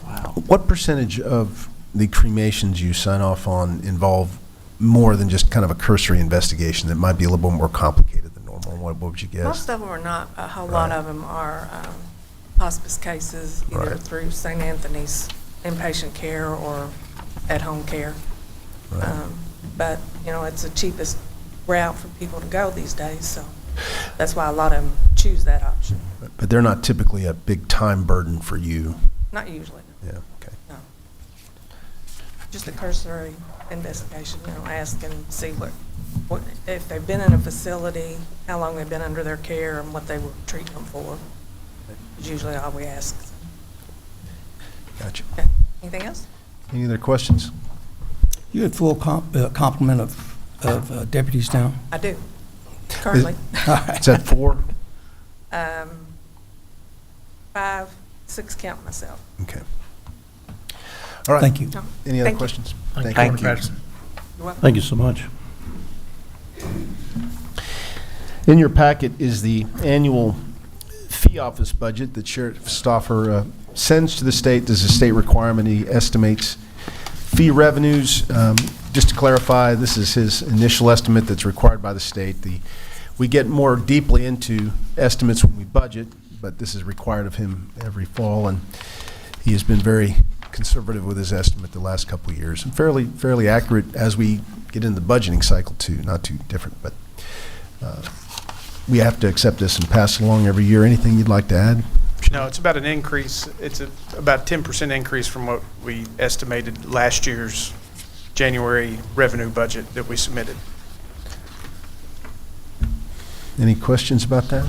Wow. What percentage of the cremations you sign off on involve more than just kind of a cursory investigation that might be a little bit more complicated than normal? What would you guess? Most of them are not. A whole Right. lot of them are hospice cases, either Right. through St. Anthony's inpatient care or at-home care. Right. But, you know, it's the cheapest route for people to go these days, so that's why a lot of them choose that option. But they're not typically a big time burden for you. Not usually, Yeah, okay. no. Just a cursory investigation, you know, ask and see what if they've been in a facility, how long they've been under their care, and what they were treating them for. Is usually all we ask. Gotcha. Okay. Anything else? Any other questions? You had full complement of deputies now? I do, currently. Is that 4? 5, 6 count myself. Okay. All right. Thank you. No. Any other Thank you. questions? Thank Thank you, you. Patterson. You're welcome. Thank you so much. In your packet is the annual fee office budget that Sheriff Stauffer sends to the state. There's a state requirement. He estimates fee revenues just to clarify, this is his initial estimate that's required by the state. We get more deeply into estimates when we budget, but this is required of him every fall, and he has been very conservative with his estimate the last couple of years, and fairly accurate as we get into the budgeting cycle too, not too different, but we have to accept this and pass it along every year. Anything you'd like to add? No, it's about an increase. It's about 10% increase from what we estimated last year's January revenue budget that we submitted. Any questions about that?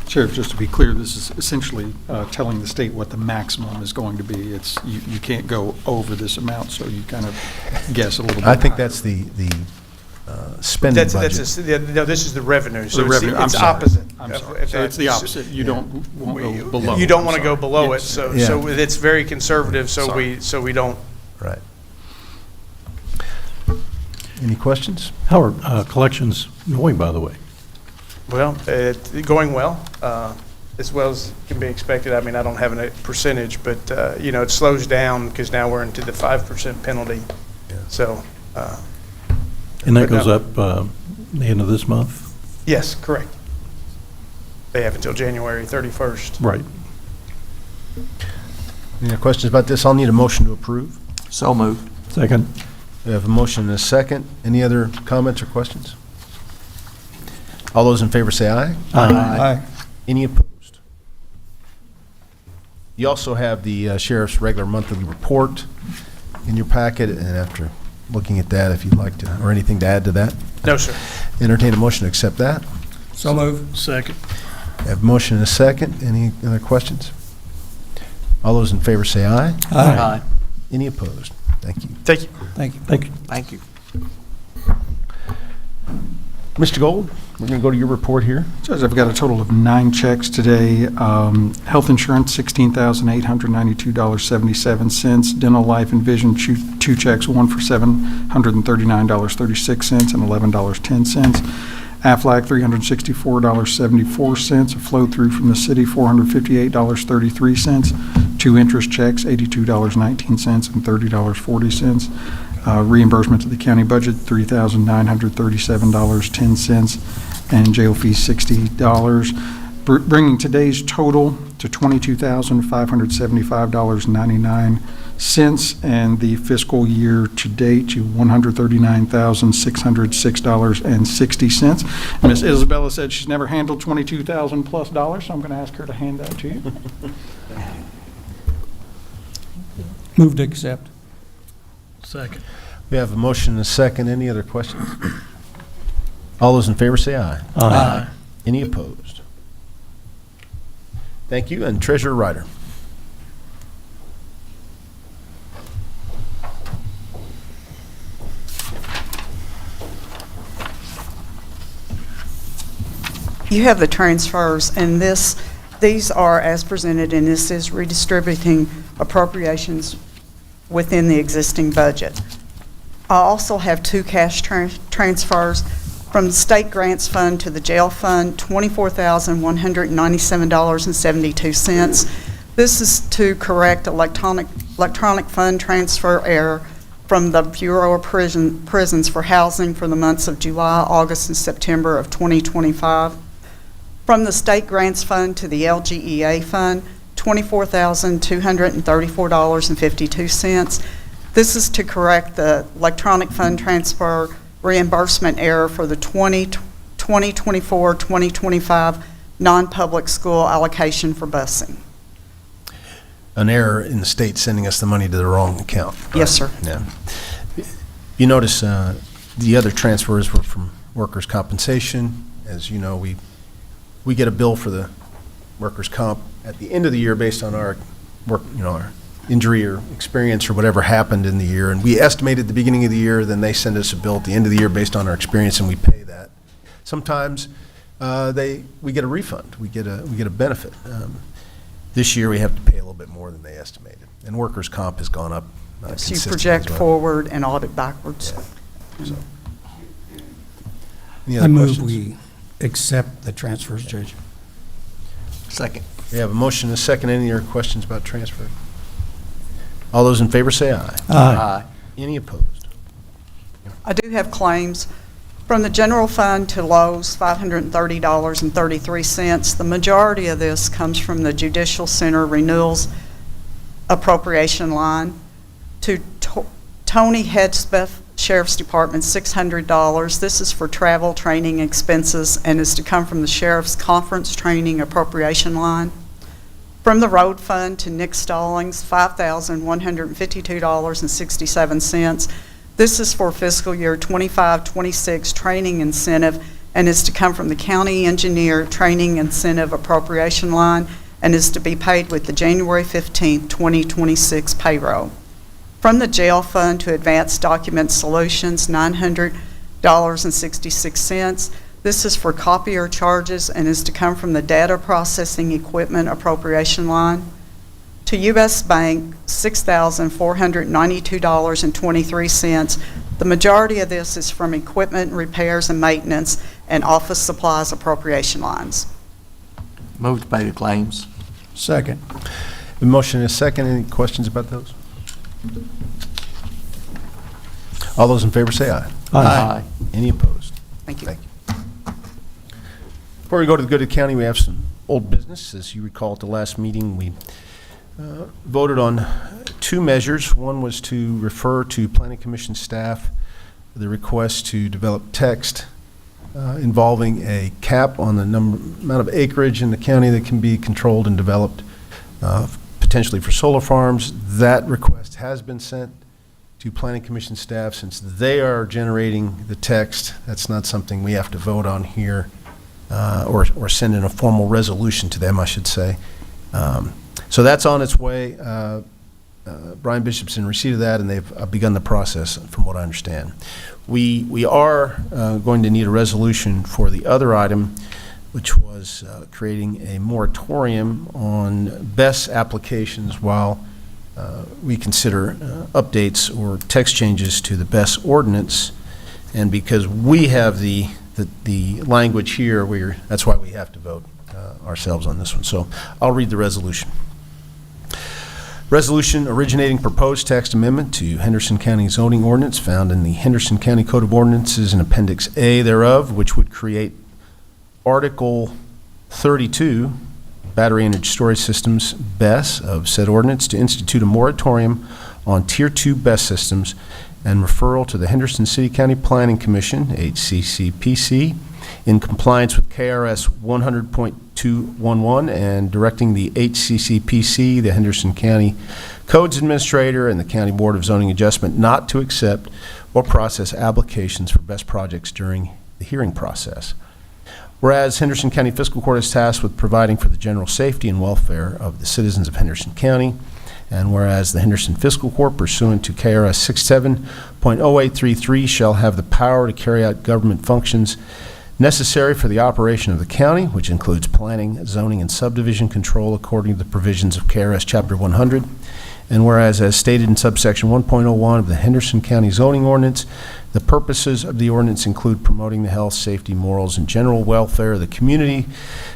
Sheriff, just to be clear, this is essentially telling the state what the maximum is going to be. It's, you can't go over this amount, so you kind of guess a little bit. I think that's the spending budget. No, this is the revenue. So The revenue, I'm it's sorry. opposite. I'm sorry. So it's the opposite. You don't want to go below. You don't want I'm to go sorry. below it, Yes. so Yeah. it's very conservative, so Sorry. we don't. Right. Any questions? How are collections going, by the way? Well, going well, as well as can be expected. I mean, I don't have a percentage, but, it slows down because now we're into the 5% penalty. Yeah. So, And that But no. goes up the end of this month? yes, correct. They have until January 31st. Right. Any other questions about this? I'll need a motion to approve. So moved. Second? We have a motion and a second. Any other comments or questions? All those in favor say aye. Aye. Any opposed? You also have the sheriff's regular monthly report in your packet, and after looking at that, if you'd like to, or anything to add to that, No, sir. entertain a motion to accept that. So move. Second. We have a motion and a second. Any other questions? All those in favor say aye. Aye. Any opposed? Thank you. Thank you. Thank you. Thank you. Thank you. Mr. Gold, we're going to go to your report here. Judge, I've got a total of 9 checks today. Health insurance, $16,892.77. Dental, life, and vision, 2 checks, one for $739.36 and $11.10. Aflac, $364.74. A flow-through from the city, $458.33. 2 interest checks, $82.19 and $30.40. Reimbursement to the county budget, $3,937.10, and jail fees, $60, bringing today's total to $22,575.99, and the fiscal year to date to $139,606.60. Ms. Isabella said she's never handled $22,000 plus, so I'm going to ask her to hand that to you. Move to accept. Second. We have a motion and a second. Any other questions? All those in favor say aye. Aye. Any opposed? Thank you. And Treasurer Ryder. You have the transfers, and these are as presented, and this is redistributing appropriations within the existing budget. I also have 2 cash transfers from the state grants fund to the jail fund, $24,197.72. This is to correct electronic fund transfer error from the Bureau of Prisons for housing for the months of July, August, and September of 2025. From the state grants fund to the LGEA fund, $24,234.52. This is to correct the electronic fund transfer reimbursement error for the 2024-2025 non-public school allocation for busing. An error in the state sending us the money to the wrong account. Yes, sir. Yeah. You notice the other transfers were from workers' compensation. As you know, we get a bill for the workers' comp at the end of the year based on our work, our injury or experience or whatever happened in the year. And we estimate at the beginning of the year, then they send us a bill at the end of the year based on our experience, and we pay that. Sometimes we get a refund. We get a benefit. This year we have to pay a little bit more than they estimated. And workers' comp has gone up So you consistently project as well. forward and audit backwards. So. Any I other move questions? we accept the transfers, Judge. Second. We have a motion and a second. Any other questions about transfer? All those in favor say aye. Aye. Any opposed? I do have claims. From the general fund to Lowe's, $530.33. The majority of this comes from the Judicial Center renewals appropriation line. To Tony Hedspeth, Sheriff's Department, $600. This is for travel, training expenses, and is to come from the Sheriff's Conference Training appropriation line. From the road fund to Nick Stallings, $5,152.67. This is for fiscal year 25-26 training incentive and is to come from the county engineer training incentive appropriation line and is to be paid with the January 15th, 2026 payroll. From the jail fund to Advanced Document Solutions, $900.66. This is for copier charges and is to come from the data processing equipment appropriation line. To U.S. Bank, $6,492.23. The majority of this is from equipment repairs and maintenance and office supplies appropriation lines. Move to pay the claims. Second. A motion and a second. Any questions about those? All those in favor say aye. Aye. Any opposed? Thank you. Thank you. Before we go to the good of the county, we have some old business. As you recall, at the last meeting, we voted on two measures. One was to refer to Planning Commission staff the request to develop text involving a cap on the amount of acreage in the county that can be controlled and developed potentially for solar farms. That request has been sent to Planning Commission staff. Since they are generating the text, that's not something we have to vote on here or send in a formal resolution to them, I should say. So that's on its way. Brian Bishop's in receipt of that, and they've begun the process, from what I understand. We are going to need a resolution for the other item, which was creating a moratorium on BES applications while we consider updates or text changes to the BES ordinance. And because we have the language here, that's why we have to vote ourselves on this one. So I'll read the resolution. Resolution originating proposed text amendment to Henderson County zoning ordinance found in the Henderson County Code of Ordinances in Appendix A thereof, which would create Article 32, Battery Energy Storage Systems, BES, of said ordinance to institute a moratorium on Tier 2 BES systems and referral to the Henderson City County Planning Commission, HCCPC, in compliance with KRS 100.211 and directing the HCCPC, the Henderson County Codes Administrator, and the County Board of Zoning Adjustment not to accept or process applications for BES projects during the hearing process. Whereas Henderson County Fiscal Court is tasked with providing for the general safety and welfare of the citizens of Henderson County, and whereas the Henderson Fiscal Court, pursuant to KRS 67.0833, shall have the power to carry out government functions necessary for the operation of the county, which includes planning, zoning, and subdivision control according to the provisions of KRS Chapter 100. And whereas, as stated in subsection 1.01 of the Henderson County zoning ordinance, the purposes of the ordinance include promoting the health, safety, morals, and general welfare of the community,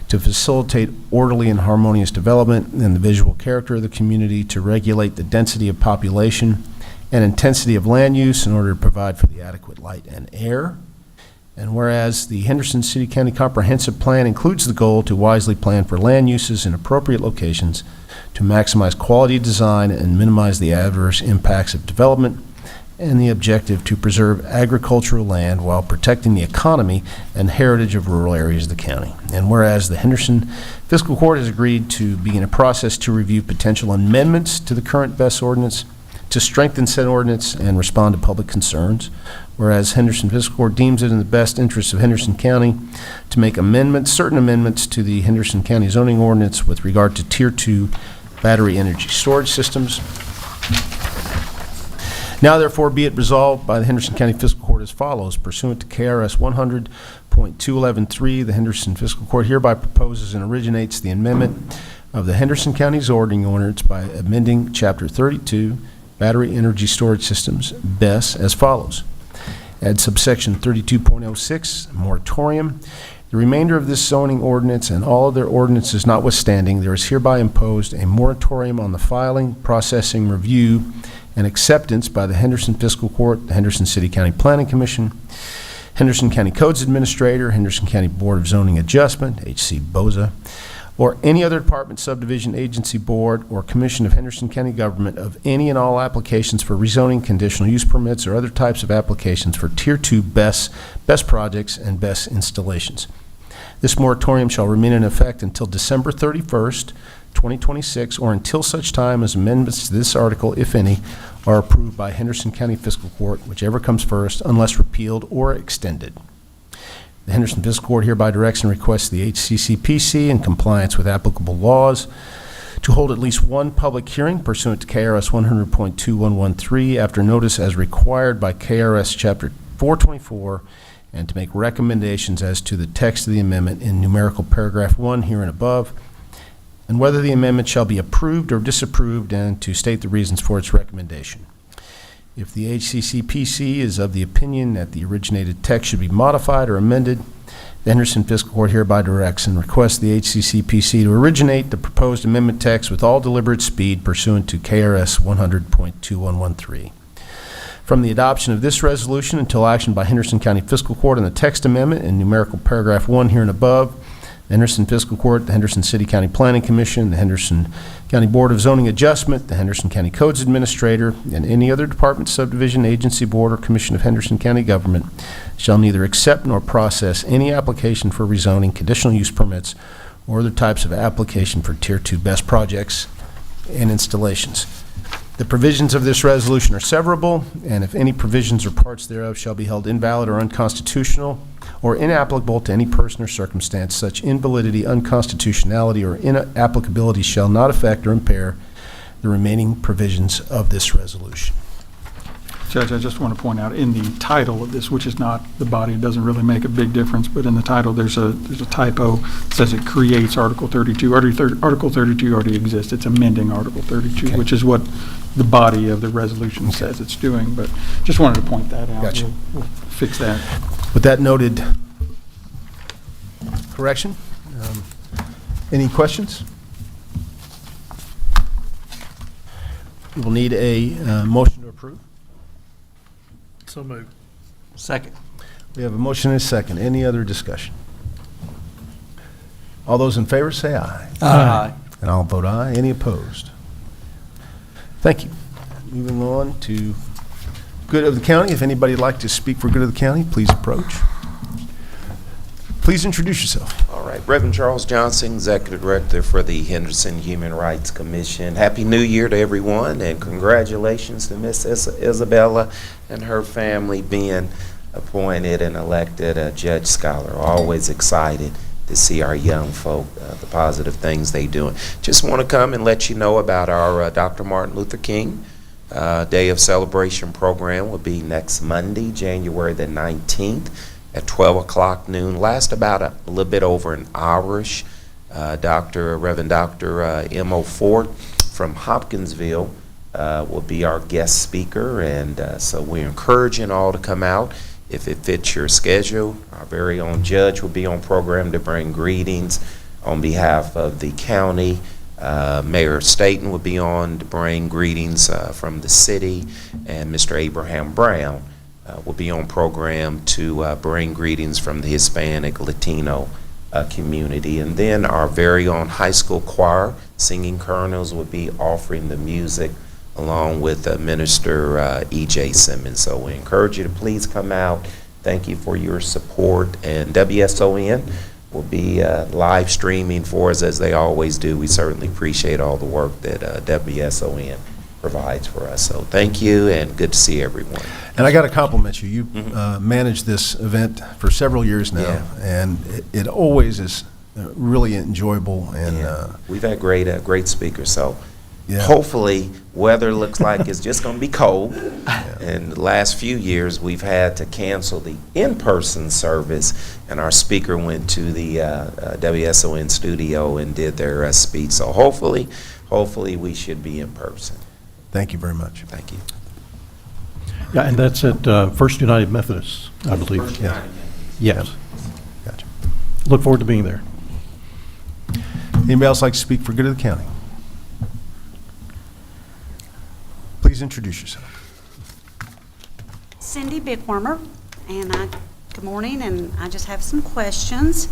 to facilitate orderly and harmonious development and the visual character of the community, to regulate the density of population and intensity of land use in order to provide for the adequate light and air. And whereas the Henderson City County Comprehensive Plan includes the goal to wisely plan for land uses in appropriate locations to maximize quality design and minimize the adverse impacts of development, and the objective to preserve agricultural land while protecting the economy and heritage of rural areas of the county. And whereas the Henderson Fiscal Court has agreed to begin a process to review potential amendments to the current BES ordinance to strengthen said ordinance and respond to public concerns. Whereas Henderson Fiscal Court deems it in the best interest of Henderson County to make certain amendments to the Henderson County zoning ordinance with regard to Tier 2 battery energy storage systems. Now therefore be it resolved by the Henderson County Fiscal Court as follows. Pursuant to KRS 100.2113, the Henderson Fiscal Court hereby proposes and originates the amendment of the Henderson County zoning ordinance by amending Chapter 32, Battery Energy Storage Systems, BES, as follows. Add subsection 32.06, moratorium. The remainder of this zoning ordinance and all other ordinances notwithstanding, there is hereby imposed a moratorium on the filing, processing, review, and acceptance by the Henderson Fiscal Court, the Henderson City County Planning Commission, Henderson County Codes Administrator, Henderson County Board of Zoning Adjustment, HC BOZA, or any other department, subdivision, agency, board, or commission of Henderson County government of any and all applications for rezoning, conditional use permits, or other types of applications for Tier 2 best projects and best installations. This moratorium shall remain in effect until December 31st, 2026, or until such time as amendments to this article, if any, are approved by Henderson County Fiscal Court, whichever comes first, unless repealed or extended. The Henderson Fiscal Court hereby directs and requests the HCCPC, in compliance with applicable laws, to hold at least one public hearing pursuant to KRS 100.2113 after notice as required by KRS Chapter 424, and to make recommendations as to the text of the amendment in numerical paragraph 1 here and above, and whether the amendment shall be approved or disapproved, and to state the reasons for its recommendation. If the HCCPC is of the opinion that the originated text should be modified or amended, the Henderson Fiscal Court hereby directs and requests the HCCPC to originate the proposed amendment text with all deliberate speed pursuant to KRS 100.2113. From the adoption of this resolution until action by Henderson County Fiscal Court on the text amendment in numerical paragraph 1 here and above, the Henderson Fiscal Court, the Henderson City County Planning Commission, the Henderson County Board of Zoning Adjustment, the Henderson County Codes Administrator, and any other department, subdivision, agency, board, or commission of Henderson County government shall neither accept nor process any application for rezoning, conditional use permits, or other types of application for Tier 2 best projects and installations. The provisions of this resolution are severable, and if any provisions or parts thereof shall be held invalid or unconstitutional or inapplicable to any person or circumstance, such invalidity, unconstitutionality, or inapplicability shall not affect or impair the remaining provisions of this resolution. Judge, I just want to point out, in the title of this, which is not the body, it doesn't really make a big difference, but in the title, there's a typo. It says it creates Article 32. Article 32 already exists. It's amending Article 32, Okay. which is what the body of the resolution says it's doing, but just wanted to point that out. Gotcha. We'll fix that. With that noted correction, any questions? We will need a motion to approve. So moved. Second. We have a motion and a second. Any other discussion? All those in favor say aye. Aye. And I'll vote aye. Any opposed? Thank you. Moving on to good of the county. If anybody would like to speak for good of the county, please approach. Please introduce yourself. All right, Reverend Charles Johnson, Executive Director for the Henderson Human Rights Commission. Happy New Year to everyone, and congratulations to Miss Isabella and her family being appointed and elected a Judge Scholar. Always excited to see our young folk, the positive things they doing. Just want to come and let you know about our Dr. Martin Luther King Day of Celebration program. Will be next Monday, January the 19th. At 12 o'clock noon, last about a little bit over an hour-ish. Reverend Dr. M.O. Ford from Hopkinsville will be our guest speaker, and so we're encouraging all to come out if it fits your schedule. Our very own judge will be on program to bring greetings on behalf of the county. Mayor Staten will be on to bring greetings from the city, and Mr. Abraham Brown will be on program to bring greetings from the Hispanic, Latino community. And then our very own high school choir, singing colonels, will be offering the music along with Minister E.J. Simmons. So we encourage you to please come out. Thank you for your support. And WSON will be live streaming for us as they always do. We certainly appreciate all the work that WSON provides for us. So thank you, and good to see everyone. And I got to compliment you. You managed this event for several years now, Yeah. and it always is really enjoyable. And We've had great speakers, so Yeah. hopefully weather looks like it's just going to be cold. And the last few years we've had to cancel the in-person service, and our speaker went to the WSON studio and did their speech. So hopefully we should be in person. thank you very much. Thank you. Yeah, and that's at First United Methodist, I believe. Yeah. Yes. Gotcha. Look forward to being there. Anybody else like to speak for good of the county? Please please introduce yourself. Cindy Bigwormer, good morning, and I just have some questions.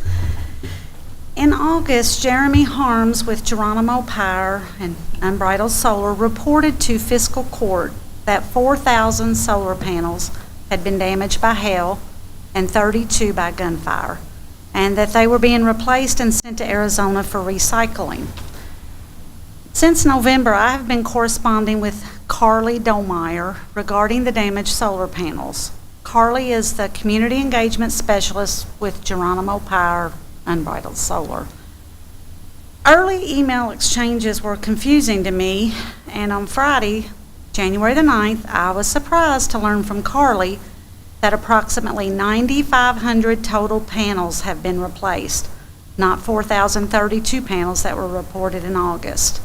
In August, Jeremy Harms with Geronimo Power and Unbridled Solar reported to Fiscal Court that 4,000 solar panels had been damaged by hail and 32 by gunfire, and that they were being replaced and sent to Arizona for recycling. Since November, I have been corresponding with Carly Domeyer regarding the damaged solar panels. Carly is the Community Engagement Specialist with Geronimo Power Unbridled Solar. Early email exchanges were confusing to me, and on Friday, January the 9th, I was surprised to learn from Carly that approximately 9,500 total panels have been replaced, not 4,032 panels that were reported in August.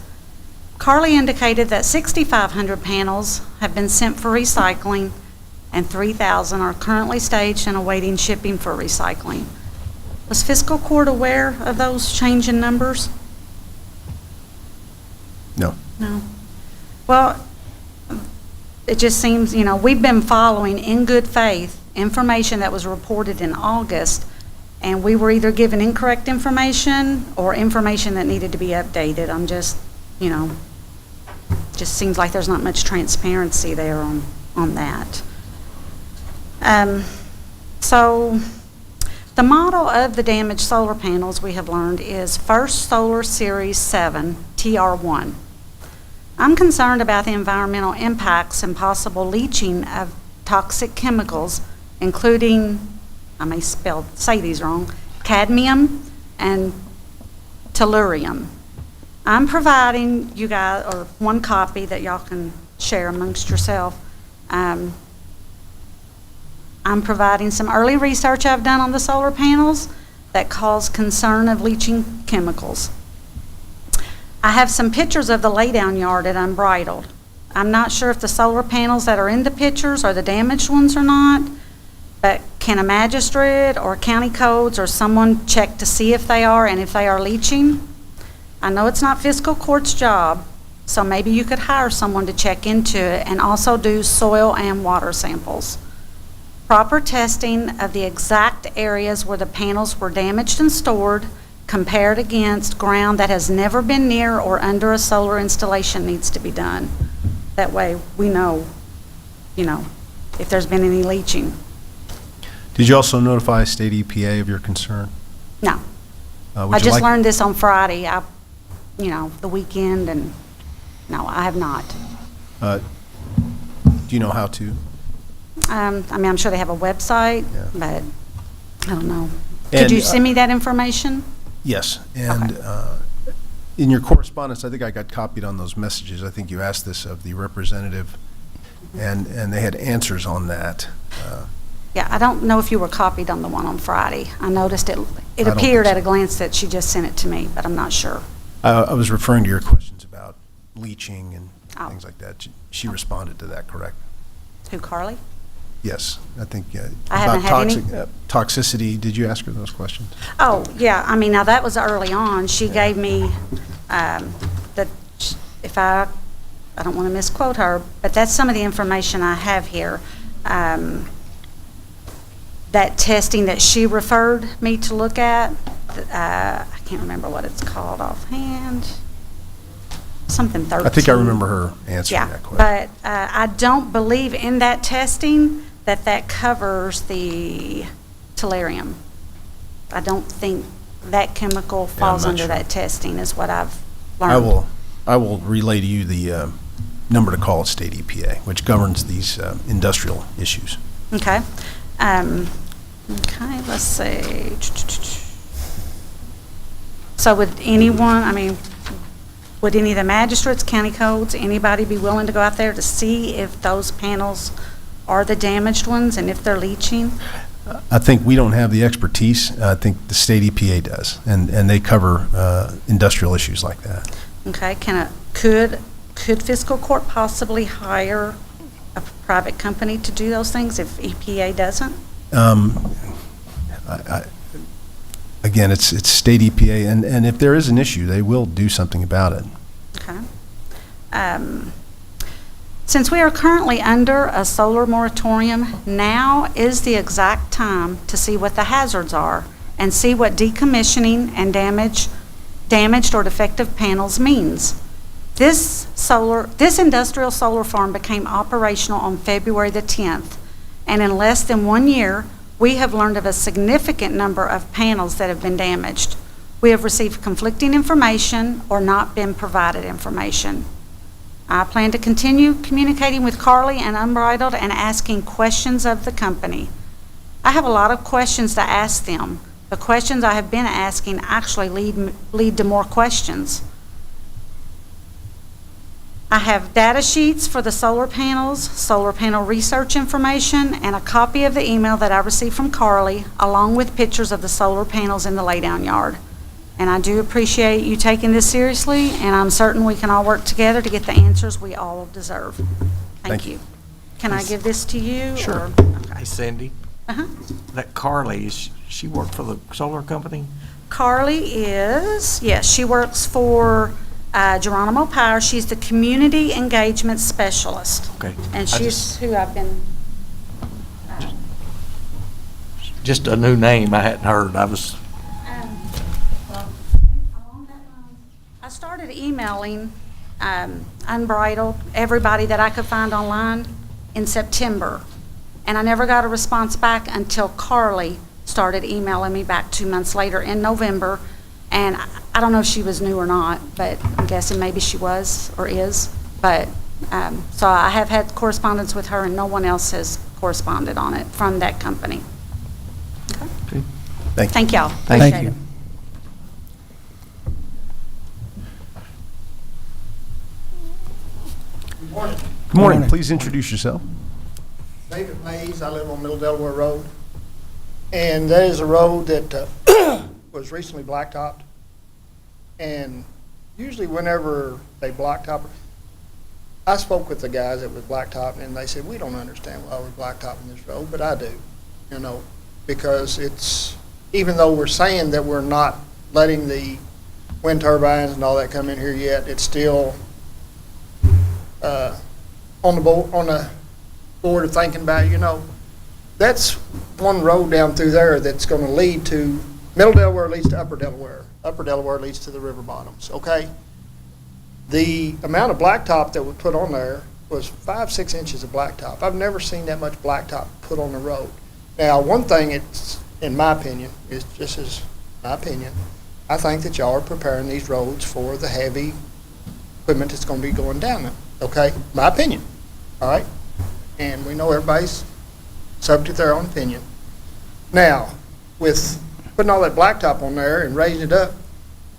Carly indicated that 6,500 panels have been sent for recycling and 3,000 are currently staged and awaiting shipping for recycling. Was Fiscal Court aware of those change in numbers? No. No. Well, it just seems, we've been following in good faith information that was reported in August, and we were either given incorrect information or information that needed to be updated. I'm just, just seems like there's not much transparency there on that. So the model of the damaged solar panels we have learned is First Solar Series 7, TR1. I'm concerned about the environmental impacts and possible leaching of toxic chemicals, including, I may say these wrong, cadmium and tellurium. I'm providing you guys, or one copy that y'all can share amongst yourself. I'm providing some early research I've done on the solar panels that cause concern of leaching chemicals. I have some pictures of the laydown yard at Unbridled. I'm not sure if the solar panels that are in the pictures are the damaged ones or not, but can a magistrate or county codes or someone check to see if they are and if they are leaching? I know it's not Fiscal Court's job, so maybe you could hire someone to check into it and also do soil and water samples. Proper testing of the exact areas where the panels were damaged and stored compared against ground that has never been near or under a solar installation needs to be done. That way we know, if there's been any leaching. Did you also notify state EPA of your concern? No. I just learned this on Friday, the weekend, and no, I have not. Do you know how to? I'm sure they have a website, Yeah. but I don't know. Could you send me that information? Yes, and in your correspondence, I think I got copied on those messages. I think you asked this of the representative, and they had answers on that. Yeah, I don't know if you were copied on the one on Friday. I noticed it appeared at a glance that she just sent it to me, but I'm not sure. I was referring to your questions about leaching and things like that. She responded to that, correct? Who, Carly? Yes, I think I haven't had any. Toxicity. Did you ask her those questions? Oh, yeah. Now that was early on. She gave me I don't want to misquote her, but that's some of the information I have here. That testing that she referred me to look at, I can't remember what it's called offhand. Something 13. I think I remember her answering that question. But I don't believe in that testing that covers the tellurium. I don't think that chemical falls under that testing, is what I've learned. I will relay to you the number to call at state EPA, which governs these industrial issues. Okay. Okay, let's see. So would anyone, would any of the magistrates, county codes, anybody be willing to go out there to see if those panels are the damaged ones and if they're leaching? I think we don't have the expertise. I think the state EPA does, and they cover industrial issues like that. Okay, could Fiscal Court possibly hire a private company to do those things if EPA doesn't? Again, it's state EPA, and if there is an issue, they will do something about it. Okay. Since we are currently under a solar moratorium, now is the exact time to see what the hazards are and see what decommissioning and damaged or defective panels means. This industrial solar farm became operational on February the 10th, and in less than 1 year, we have learned of a significant number of panels that have been damaged. We have received conflicting information or not been provided information. I plan to continue communicating with Carly and Unbridled and asking questions of the company. I have a lot of questions to ask them. The questions I have been asking actually lead to more questions. I have data sheets for the solar panels, solar panel research information, and a copy of the email that I received from Carly, along with pictures of the solar panels in the laydown yard. And I do appreciate you taking this seriously, and I'm certain we can all work together to get the answers we all deserve. Thank you. Can I give this to you? Sure. Okay. Hey, Cindy, that Carly, she worked for the solar company? Carly is, yes, she works for Geronimo Power. She's the community engagement specialist. Okay. And she's who I've been. Just a new name I hadn't heard. I started emailing Unbridled, everybody that I could find online, in September. And I never got a response back until Carly started emailing me back 2 months later in November. And I don't know if she was new or not, but I'm guessing maybe she was or is. But so I have had correspondence with her, and no one else has corresponded on it from that company. Okay. Thank y'all. Thank Appreciate you. it. Good morning. Please introduce yourself. David Mays, I live on Middle Delaware Road, and that is a road that was recently blacktopped. And usually whenever they blacktop, I spoke with the guys that was blacktopping, and they said, we don't understand why we're blacktopping this road, but I do, because it's, even though we're saying that we're not letting the wind turbines and all that come in here yet, it's still on the board of thinking about, that's one road down through there that's going to lead to, Middle Delaware leads to Upper Delaware. Upper Delaware leads to the river bottoms, okay? The amount of blacktop that was put on there was 5-6 inches of blacktop. I've never seen that much blacktop put on the road. Now, one thing, it's, in my opinion, is just as my opinion, I think that y'all are preparing these roads for the heavy equipment that's going to be going down them, okay? My opinion, all right? And we know everybody's subject to their own opinion. Now, with putting all that blacktop on there and raising it up,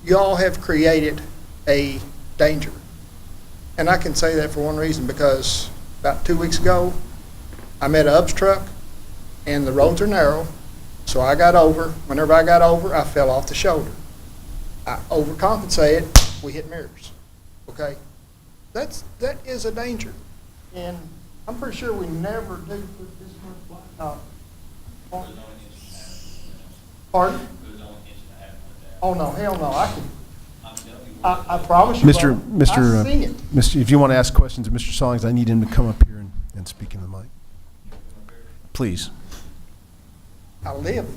y'all have created a danger. And I can say that for one reason, because about 2 weeks ago, I met an UPS truck, and the roads are narrow, so I got over. Whenever I got over, I fell off the shoulder. I overcompensated, we hit mirrors, okay? That is a danger. And I'm pretty sure we never do put this much blacktop on. Pardon? Oh, no, hell no, I promise you. I've seen it. Mr. If you want to ask questions of Mr. Songs, I need him to come up here and speak in the mic. Please. I live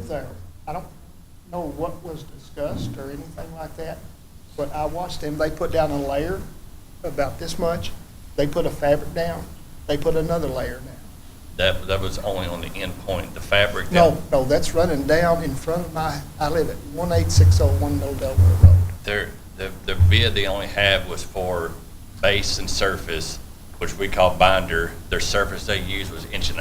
there. I don't know what was discussed or anything like that, but I watched them. They put down a layer about this much. They put a fabric down. They put another layer down. That was only on the end point, the fabric. No, that's running down in front of I live at 18601 Middle Delaware Road. The bid they only had was for base and surface, which we call binder. Their surface they used was 1.5 inches.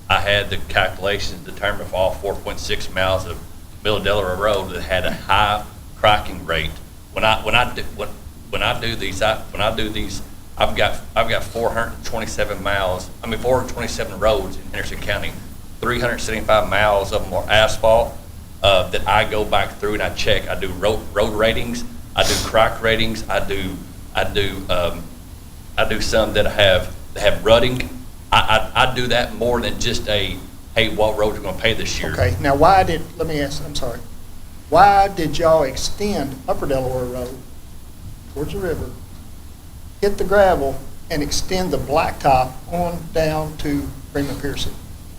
I had the calculations determined for all 4.6 miles of Middle Delaware Road that had a high cracking rate. When I do these, I've got 427 miles. 427 roads in Henderson County. 375 miles of them are asphalt that I go back through and I check. I do road ratings. I do crack ratings. I do some that have rutting. I do that more than just hey, what roads are going to pay this year. Okay, now let me ask, I'm sorry. Why did y'all extend Upper Delaware Road towards the river, hit the gravel, and extend the blacktop on down to Freeman Piercy.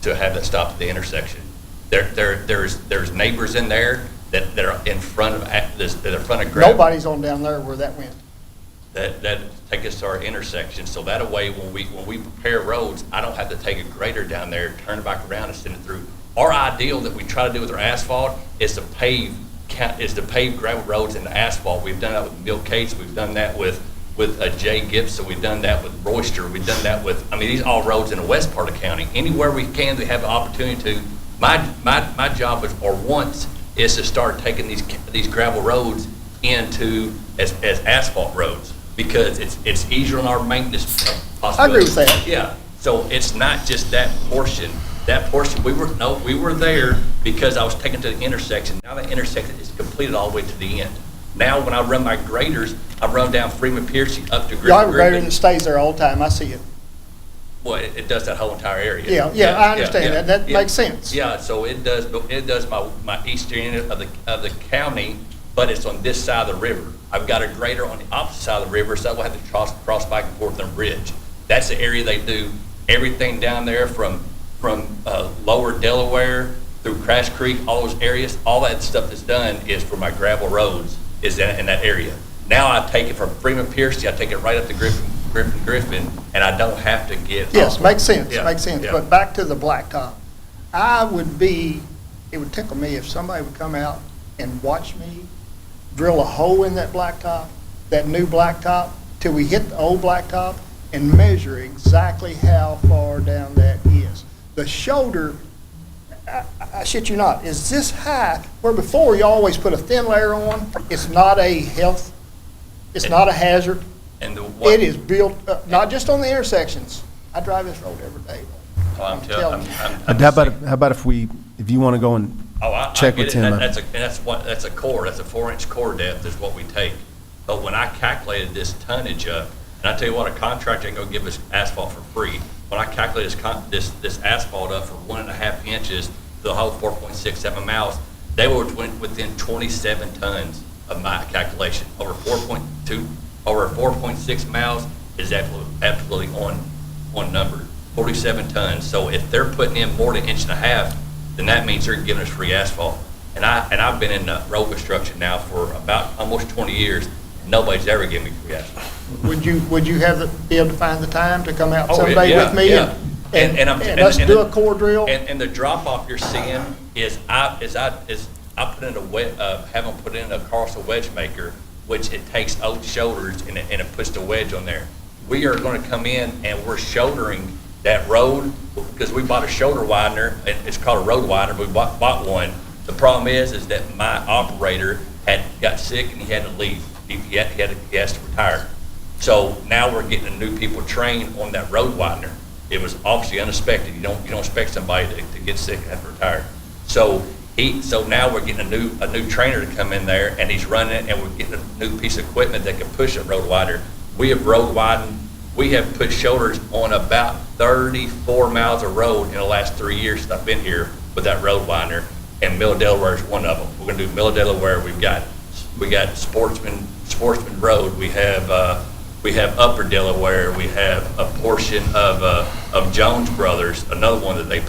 To have that stop at the intersection. There's neighbors in there that are in front of, that are in front of gravel. Nobody's on down there where that went. That take us to our intersection, so that way, when we prepare roads, I don't have to take a grader down there, turn it back around and send it through. Our ideal that we try to do with our asphalt is to pave gravel roads into asphalt. We've done that with Mill Cates, we've done that with Jay Gibson, we've done that with Royster, we've done that with, I mean, these are all roads in the west part of the county. Anywhere we can, we have an opportunity to. My job is, or once, is to start taking these gravel roads into as asphalt roads, because it's easier on our maintenance possibilities. I agree with that. Yeah, so it's not just that portion. That portion, we were there because I was taken to the intersection. Now the intersection is completed all the way to the end. Now when I run my graders, I run down Freeman Piercy up to Griffin. Y'all have a grader that stays there all the time, I see it. Well, it does that whole entire area. Yeah, I understand that. That makes sense. Yeah, so it does my eastern end of the county, but it's on this side of the river. I've got a grader on the opposite side of the river, so I will have to cross back and forth on the bridge. That's the area they do everything down there from lower Delaware through Crash Creek, all those areas. All that stuff that's done is for my gravel roads is in that area. Now I take it from Freeman Piercy, I take it right up to Griffin, and I don't have to get. Yes, makes sense, Yeah, makes sense. yeah. But back to the blacktop. It would tickle me if somebody would come out and watch me drill a hole in that blacktop, that new blacktop, till we hit the old blacktop and measure exactly how far down that is. The shoulder, I shit you not, is this high, where before you always put a thin layer on. It's not a not a hazard. And It is built, not just on the intersections. I drive this road every day. I'm telling you. How about if you want to go and check with Tim? That's a core. That's a 4-inch core depth is what we take. But when I calculated this tonnage up, and I tell you what, a contractor ain't gonna give us asphalt for free. When I calculated this asphalt up from 1.5 inches to the whole 4.67 miles, they were within 27 tons of my calculation. Over 4.6 miles is absolutely on number. 47 tons. So if they're putting in more than 1.5 inches, then that means they're giving us free asphalt. And I've been in road construction now for about almost 20 years. Nobody's ever given me free asphalt. Would you be able to find the time to come out someday with me? Yeah. And let's do a core drill? And the drop off you're seeing is I put in have them put in a Carlson wedge maker, which it takes old shoulders and it puts the wedge on there. We are going to come in and we're shouldering that road because we bought a shoulder widener, and it's called a road widener, but we bought one. The problem is that my operator got sick and he had to leave. He has to retire. So now we're getting new people trained on that road widener. It was obviously unexpected. You don't expect somebody to get sick and have to retire. So now we're getting a new trainer to come in there, and he's running it, and we're getting a new piece of equipment that can push a road widener. We have road widened. We have put shoulders on about 34 miles of road in the last 3 years since I've been here with that road widener, and Middle Delaware is one of them. We're going to do Middle Delaware. We got Sportsman Road. We have Upper Delaware. We have a portion of Jones Brothers, another one that we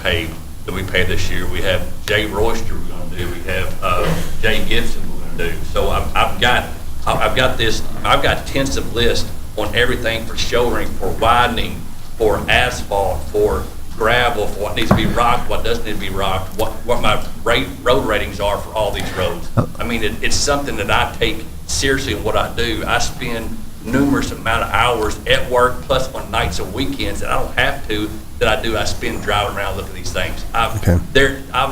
paid this year. We have Jay Royster we're going to do. We have Jay Gibson we're going to do. So I've got extensive list on everything for shouldering, for widening, for asphalt, for gravel, for what needs to be rocked, what doesn't need to be rocked, what my road ratings are for all these roads. I mean, it's something that I take seriously in what I do. I spend numerous amount of hours at work, plus on nights and weekends that I don't have to, that I do. I spend driving around looking at these things. I've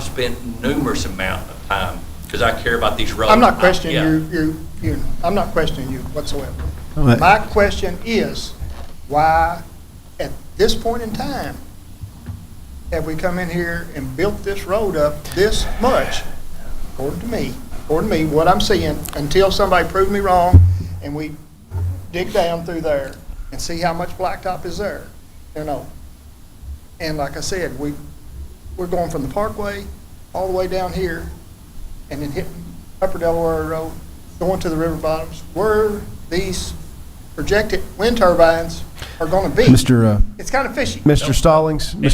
spent numerous amount of time because I care about these roads. I'm not questioning I'm not questioning you whatsoever. My question is, why, at this point in time, have we come in here and built this road up this much, according to me, what I'm seeing, until somebody proves me wrong, and we dig down through there and see how much blacktop is there, And like I said, we're going from the Parkway all the way down here, and then hitting Upper Delaware Road, going to the river bottoms, where these projected wind turbines are going to be. It's kind of fishy. Mr.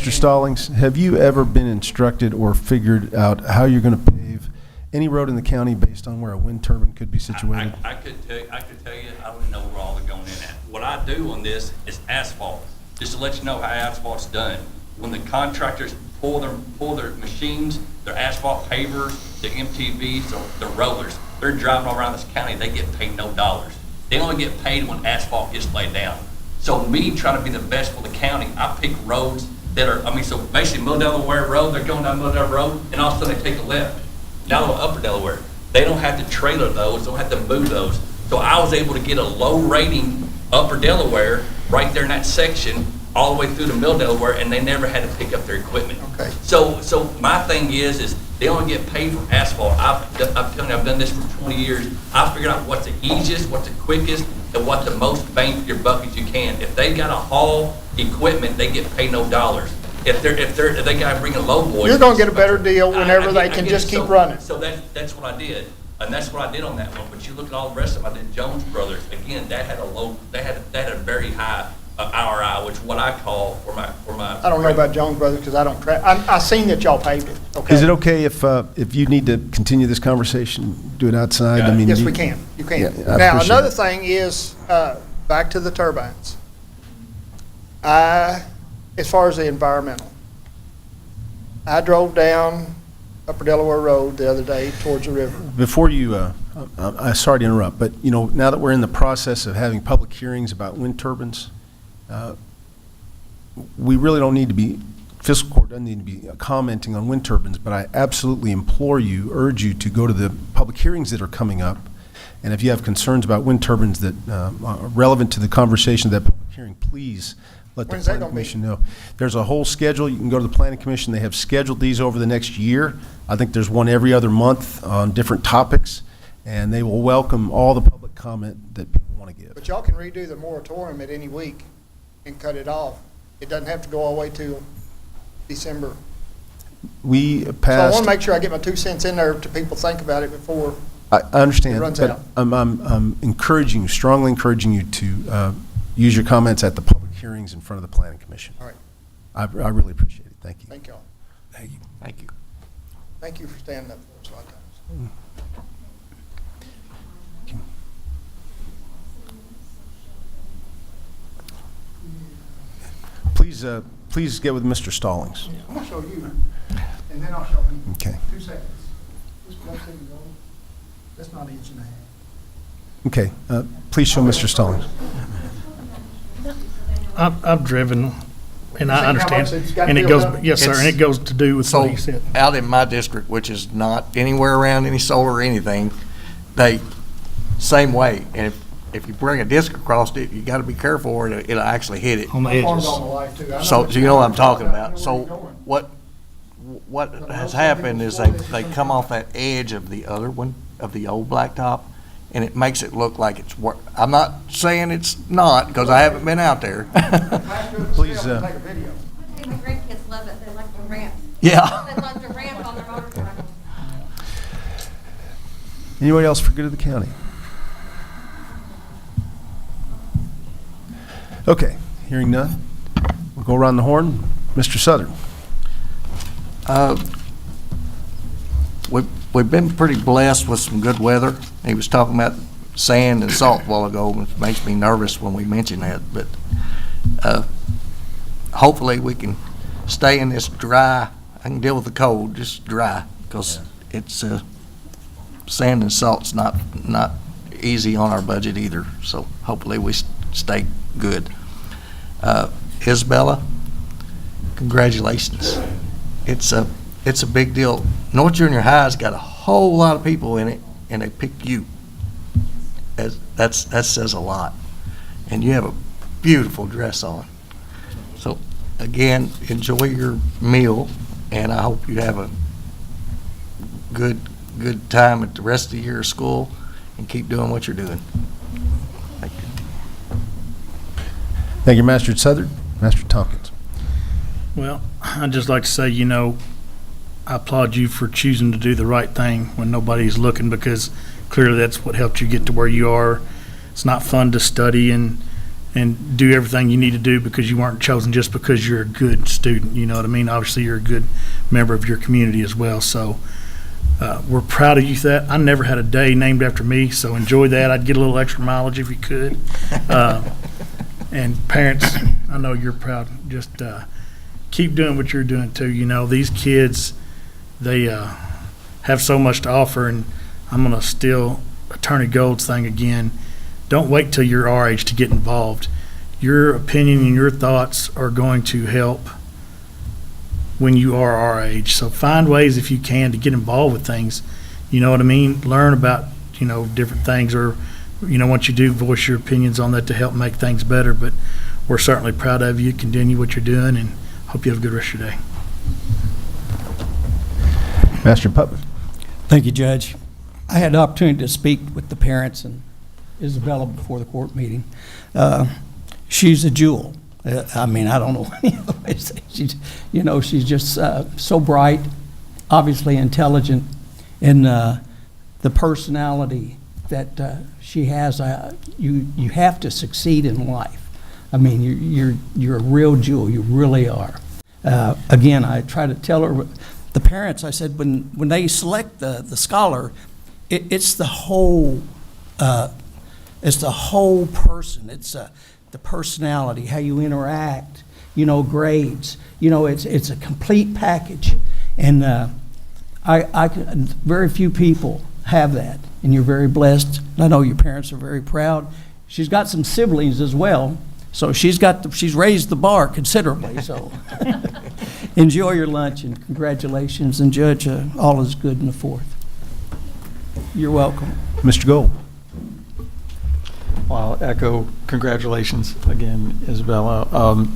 Stallings, have you ever been instructed or figured out how you're going to pave any road in the county based on where a wind turbine could be situated? I could tell you, I don't know where all they're going in at. What I do on this is asphalt, just to let you know how asphalt's done. When the contractors pull their machines, their asphalt pavers, the MTVs, or the rollers, they're driving all around this county, they get paid no dollars. They only get paid when asphalt gets laid down. So me trying to be the best for the county, I pick roads that are, so basically Middle Delaware Road, they're going down Middle Delaware Road, and all of a sudden they take a left. Down on Upper Delaware. They don't have to trailer those, don't have to move those. So I was able to get a low rating Upper Delaware right there in that section, all the way through to Middle Delaware, and they never had to pick up their equipment. Okay. So my thing is they only get paid for asphalt. I'm telling you, I've done this for 20 years. I figured out what's the easiest, what's the quickest, and what the most bang for your buck as you can. If they got to haul equipment, they get paid no dollars. If they got to bring a low boy, You're going to get a better deal whenever they can just keep running. So that's what I did, and that's what I did on that one. But you look at all the rest of them. I did Jones Brothers again. That had a low. They had a very high RI, which what I call for my. I don't know about Jones Brothers because I don't track. I seen that y'all paved it. Okay. Is it okay if you need to continue this conversation, do it outside? Yeah. Yes, we can. You can. Yeah, I Now, appreciate another it. thing is, back to the turbines. As far as the environmental, I drove down Upper Delaware Road the other day towards the river. Before you, I'm sorry to interrupt, but, now that we're in the process of having public hearings about wind turbines, we really don't need to be, fiscal court doesn't need to be commenting on wind turbines, but I absolutely urge you to go to the public hearings that are coming up. And if you have concerns about wind turbines that are relevant to the conversation of that public hearing, please let the When's that planning gonna be? commission know. There's a whole schedule. You can go to the planning commission. They have scheduled these over the next year. I think there's one every other month on different topics, and they will welcome all the public comment that people want to give. But y'all can redo the moratorium at any week and cut it off. It doesn't have to go all the way to December. We So I passed. want to make sure I get my 2 cents in there to people think about it before. I understand, It runs but out. I'm encouraging you, strongly encouraging you to use your comments at the public hearings in front of the planning commission. All right. I really appreciate it. Thank you. Thank y'all. Thank you. Thank you. Thank you for standing up for us a lot of times. Please get with Mr. Stallings. I'm going to show you, and then I'll show you. Okay. 2 seconds. Just one thing to go. That's not an inch and a half. Okay, please show Mr. Stallings. I've driven, and I See how much understand, it's got and it built goes, up? yes, sir, and it goes to do with what So, he said. out in my district, which is not anywhere around any solar or anything, they, same way. And if you bring a disc across it, you gotta be careful or it'll actually hit it. On the I farmed edges. all my life, too. I know So what you you're know what I'm talking talking I know about. So where you're going. what has happened is they come off that edge of the other one, of the old blacktop, and it makes it look like it's I'm not saying it's not, because I haven't been out there. Please, Take a video. I think the grandkids love it. They like the ramp. Yeah. They like the ramp on their motorcycle. Anybody else for good of the county? Okay, hearing none, we'll go around the horn. Mr. Southern. We've been pretty blessed with some good weather. He was talking about sand and salt a while ago, and it makes me nervous when we mention that, but hopefully we can stay in this dry. I can deal with the cold, just dry, because it's sand and salt's not easy on our budget either, so hopefully we stay good. Isabella, congratulations. It's a big deal. North Junior High's got a whole lot of people in it, and they picked you. That says a lot. And you have a beautiful dress on. So, again, enjoy your meal, and I hope you have a good time at the rest of the year of school, and keep doing what you're doing. Thank you. Thank you, Master Southern. Master Tompkins. Well, I'd just like to say, I applaud you for choosing to do the right thing when nobody's looking, because clearly that's what helped you get to where you are. It's not fun to study and do everything you need to do because you weren't chosen just because you're a good student. You know what I mean? Obviously, you're a good member of your community as well. So we're proud of you for that. I never had a day named after me, so enjoy that. I'd get a little extra mileage if you could. And parents, I know you're proud. Just keep doing what you're doing too. You know, these kids, they have so much to offer, and I'm going to steal Attorney Gold's thing again. Don't wait till you're our age to get involved. Your opinion and your thoughts are going to help when you are our age. So find ways, if you can, to get involved with things. You know what I mean? Learn about, different things, or, once you do, voice your opinions on that to help make things better. But we're certainly proud of you. Continue what you're doing, and hope you have a good rest of your day. Master Putman. Thank you, Judge. I had the opportunity to speak with the parents and Isabella before the court meeting. She's a jewel. I don't know any other way to say it. She's just so bright, obviously intelligent, and the personality that she has. You have to succeed in life. You're a real jewel. You really are. Again, I try to tell her, the parents, I said, when they select the scholar, it's the whole person. It's the personality, how you interact, grades. It's a complete package, and very few people have that, and you're very blessed. And I know your parents are very proud. She's got some siblings as well, so she's raised the bar considerably. So enjoy your lunch, and congratulations, and Judge, all is good in the fourth. You're welcome. Mr. Gold. Well, I'll echo congratulations again, Isabella.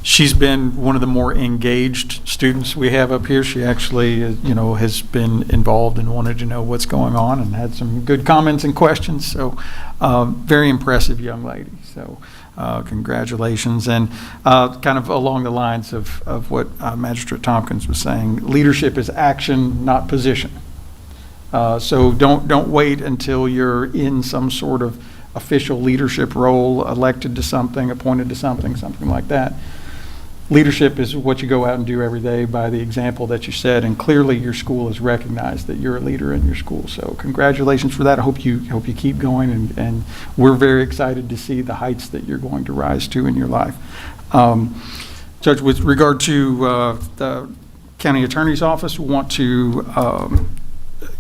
She's been one of the more engaged students we have up here. She actually, has been involved and wanted to know what's going on and had some good comments and questions. So, very impressive young lady. So, congratulations. And kind of along the lines of what Magistrate Tompkins was saying, leadership is action, not position. So don't wait until you're in some sort of official leadership role, elected to something, appointed to something like that. Leadership is what you go out and do every day by the example that you set, and clearly your school has recognized that you're a leader in your school. So congratulations for that. I hope you keep going, and we're very excited to see the heights that you're going to rise to in your life. Judge, with regard to the county attorney's office, we want to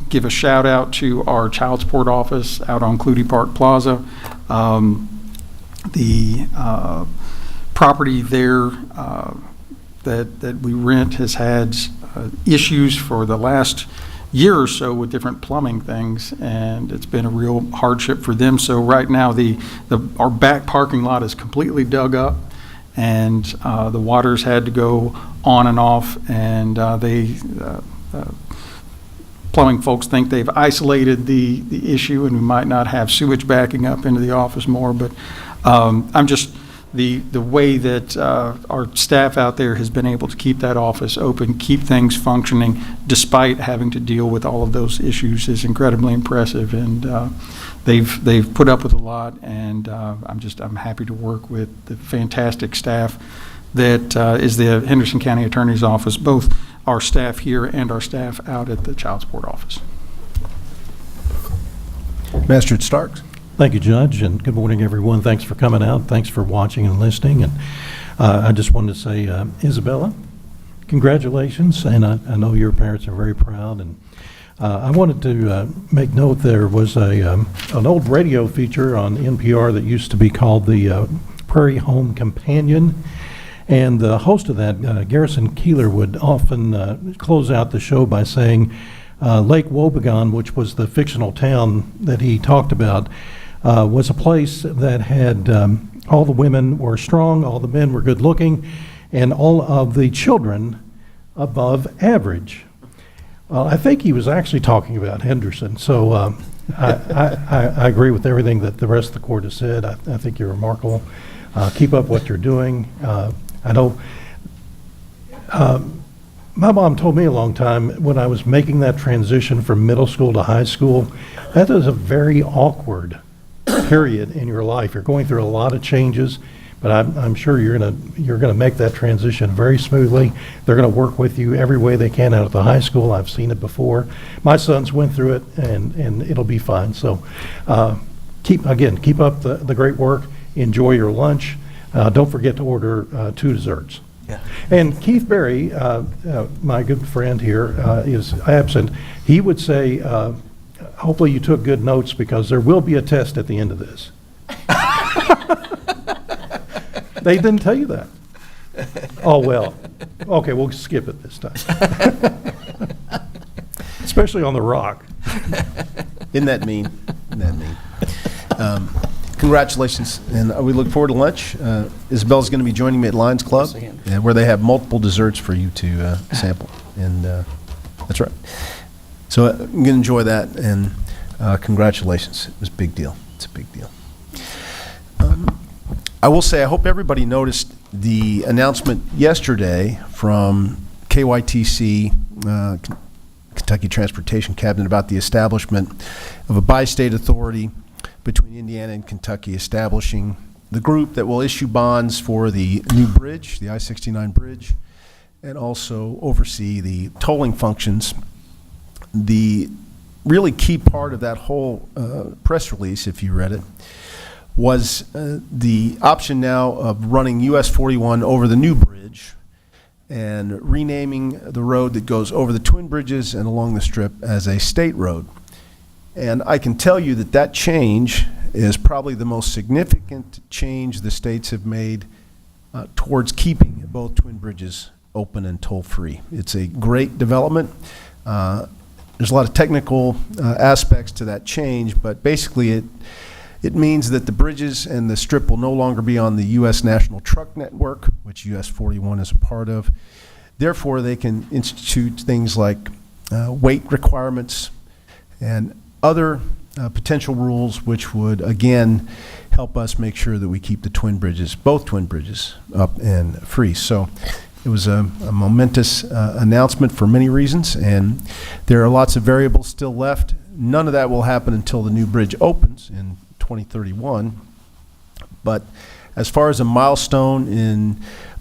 give a shout out to our child support office out on Clutie Park Plaza. The property there that we rent has had issues for the last year or so with different plumbing things, and it's been a real hardship for them. So right now our back parking lot is completely dug up, and the water's had to go on and off, and plumbing folks think they've isolated the issue, and we might not have sewage backing up into the office more. But the way that our staff out there has been able to keep that office open, keep things functioning, despite having to deal with all of those issues, is incredibly impressive. And they've put up with a lot, and I'm happy to work with the fantastic staff that is the Henderson County Attorney's Office, both our staff here and our staff out at the child support office. Master Starks. Thank you, Judge, and good morning, everyone. Thanks for coming out. Thanks for watching and listening. And I just wanted to say, Isabella, congratulations, and I know your parents are very proud. And I wanted to make note there was an old radio feature on NPR that used to be called the Prairie Home Companion. And the host of that, Garrison Keeler, would often close out the show by saying Lake Wobegon, which was the fictional town that he talked about, was a place that had all the women were strong, all the men were good looking, and all of the children above average. Well, I think he was actually talking about Henderson. So I agree with everything that the rest of the court has said. I think you're remarkable. Keep up what you're doing. I know my mom told me a long time when I was making that transition from middle school to high school, that is a very awkward period in your life. You're going through a lot of changes, but I'm sure you're gonna make that transition very smoothly. They're gonna work with you every way they can out at the high school. I've seen it before. My sons went through it, and it'll be fine. So keep up the great work. Enjoy your lunch. Don't forget to order 2 desserts. Yeah. And Keith Berry, my good friend here, is absent. He would say, hopefully you took good notes, because there will be a test at the end of this. They didn't tell you that. Oh, well. Okay, we'll skip it this time. Especially on the rock. Isn't that mean? Isn't that mean? Congratulations, and we look forward to lunch. Isabel's going to be joining me at Lions Club, where they have multiple desserts for you to sample, and that's right. So I'm going to enjoy that, and congratulations. It was a big deal. It's a big deal. I will say, I hope everybody noticed the announcement yesterday from KYTC, Kentucky Transportation Cabinet, about the establishment of a bi-state authority between Indiana and Kentucky, establishing the group that will issue bonds for the new bridge, the I-69 bridge, and also oversee the tolling functions. The really key part of that whole press release, if you read it, was the option now of running US 41 over the new bridge and renaming the road that goes over the twin bridges and along the strip as a state road. And I can tell you that that change is probably the most significant change the states have made towards keeping both twin bridges open and toll-free. It's a great development. There's a lot of technical aspects to that change, but basically it means that the bridges and the strip will no longer be on the U.S. National Truck Network, which US 41 is a part of. Therefore, they can institute things like weight requirements and other potential rules, which would, again, help us make sure that we keep the twin bridges, both twin bridges, up and free. So it was a momentous announcement for many reasons, and there are lots of variables still left. None of that will happen until the new bridge opens in 2031. But as far as a milestone in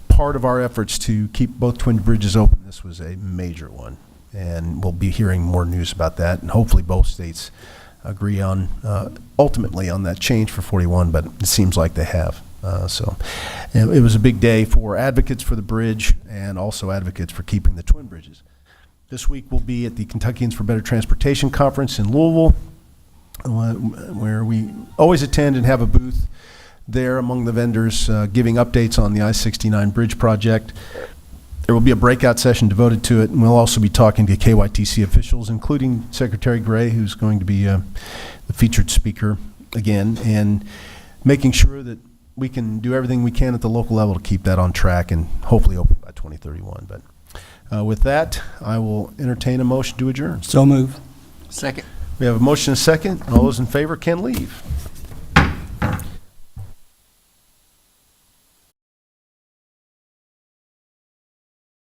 part of our efforts to keep both twin bridges open, this was a major one. And we'll be hearing more news about that, and hopefully both states agree on, ultimately on that change for 41, but it seems like they have. So it was a big day for advocates for the bridge and also advocates for keeping the twin bridges. This week we'll be at the Kentuckians for Better Transportation Conference in Louisville, where we always attend and have a booth there among the vendors, giving updates on the I-69 bridge project. There will be a breakout session devoted to it, and we'll also be talking to KYTC officials, including Secretary Gray, who's going to be the featured speaker again, and making sure that we can do everything we can at the local level to keep that on track and hopefully open by 2031. But with that, I will entertain a motion to adjourn. So move. Second. We have a motion and a second. All those in favor can leave.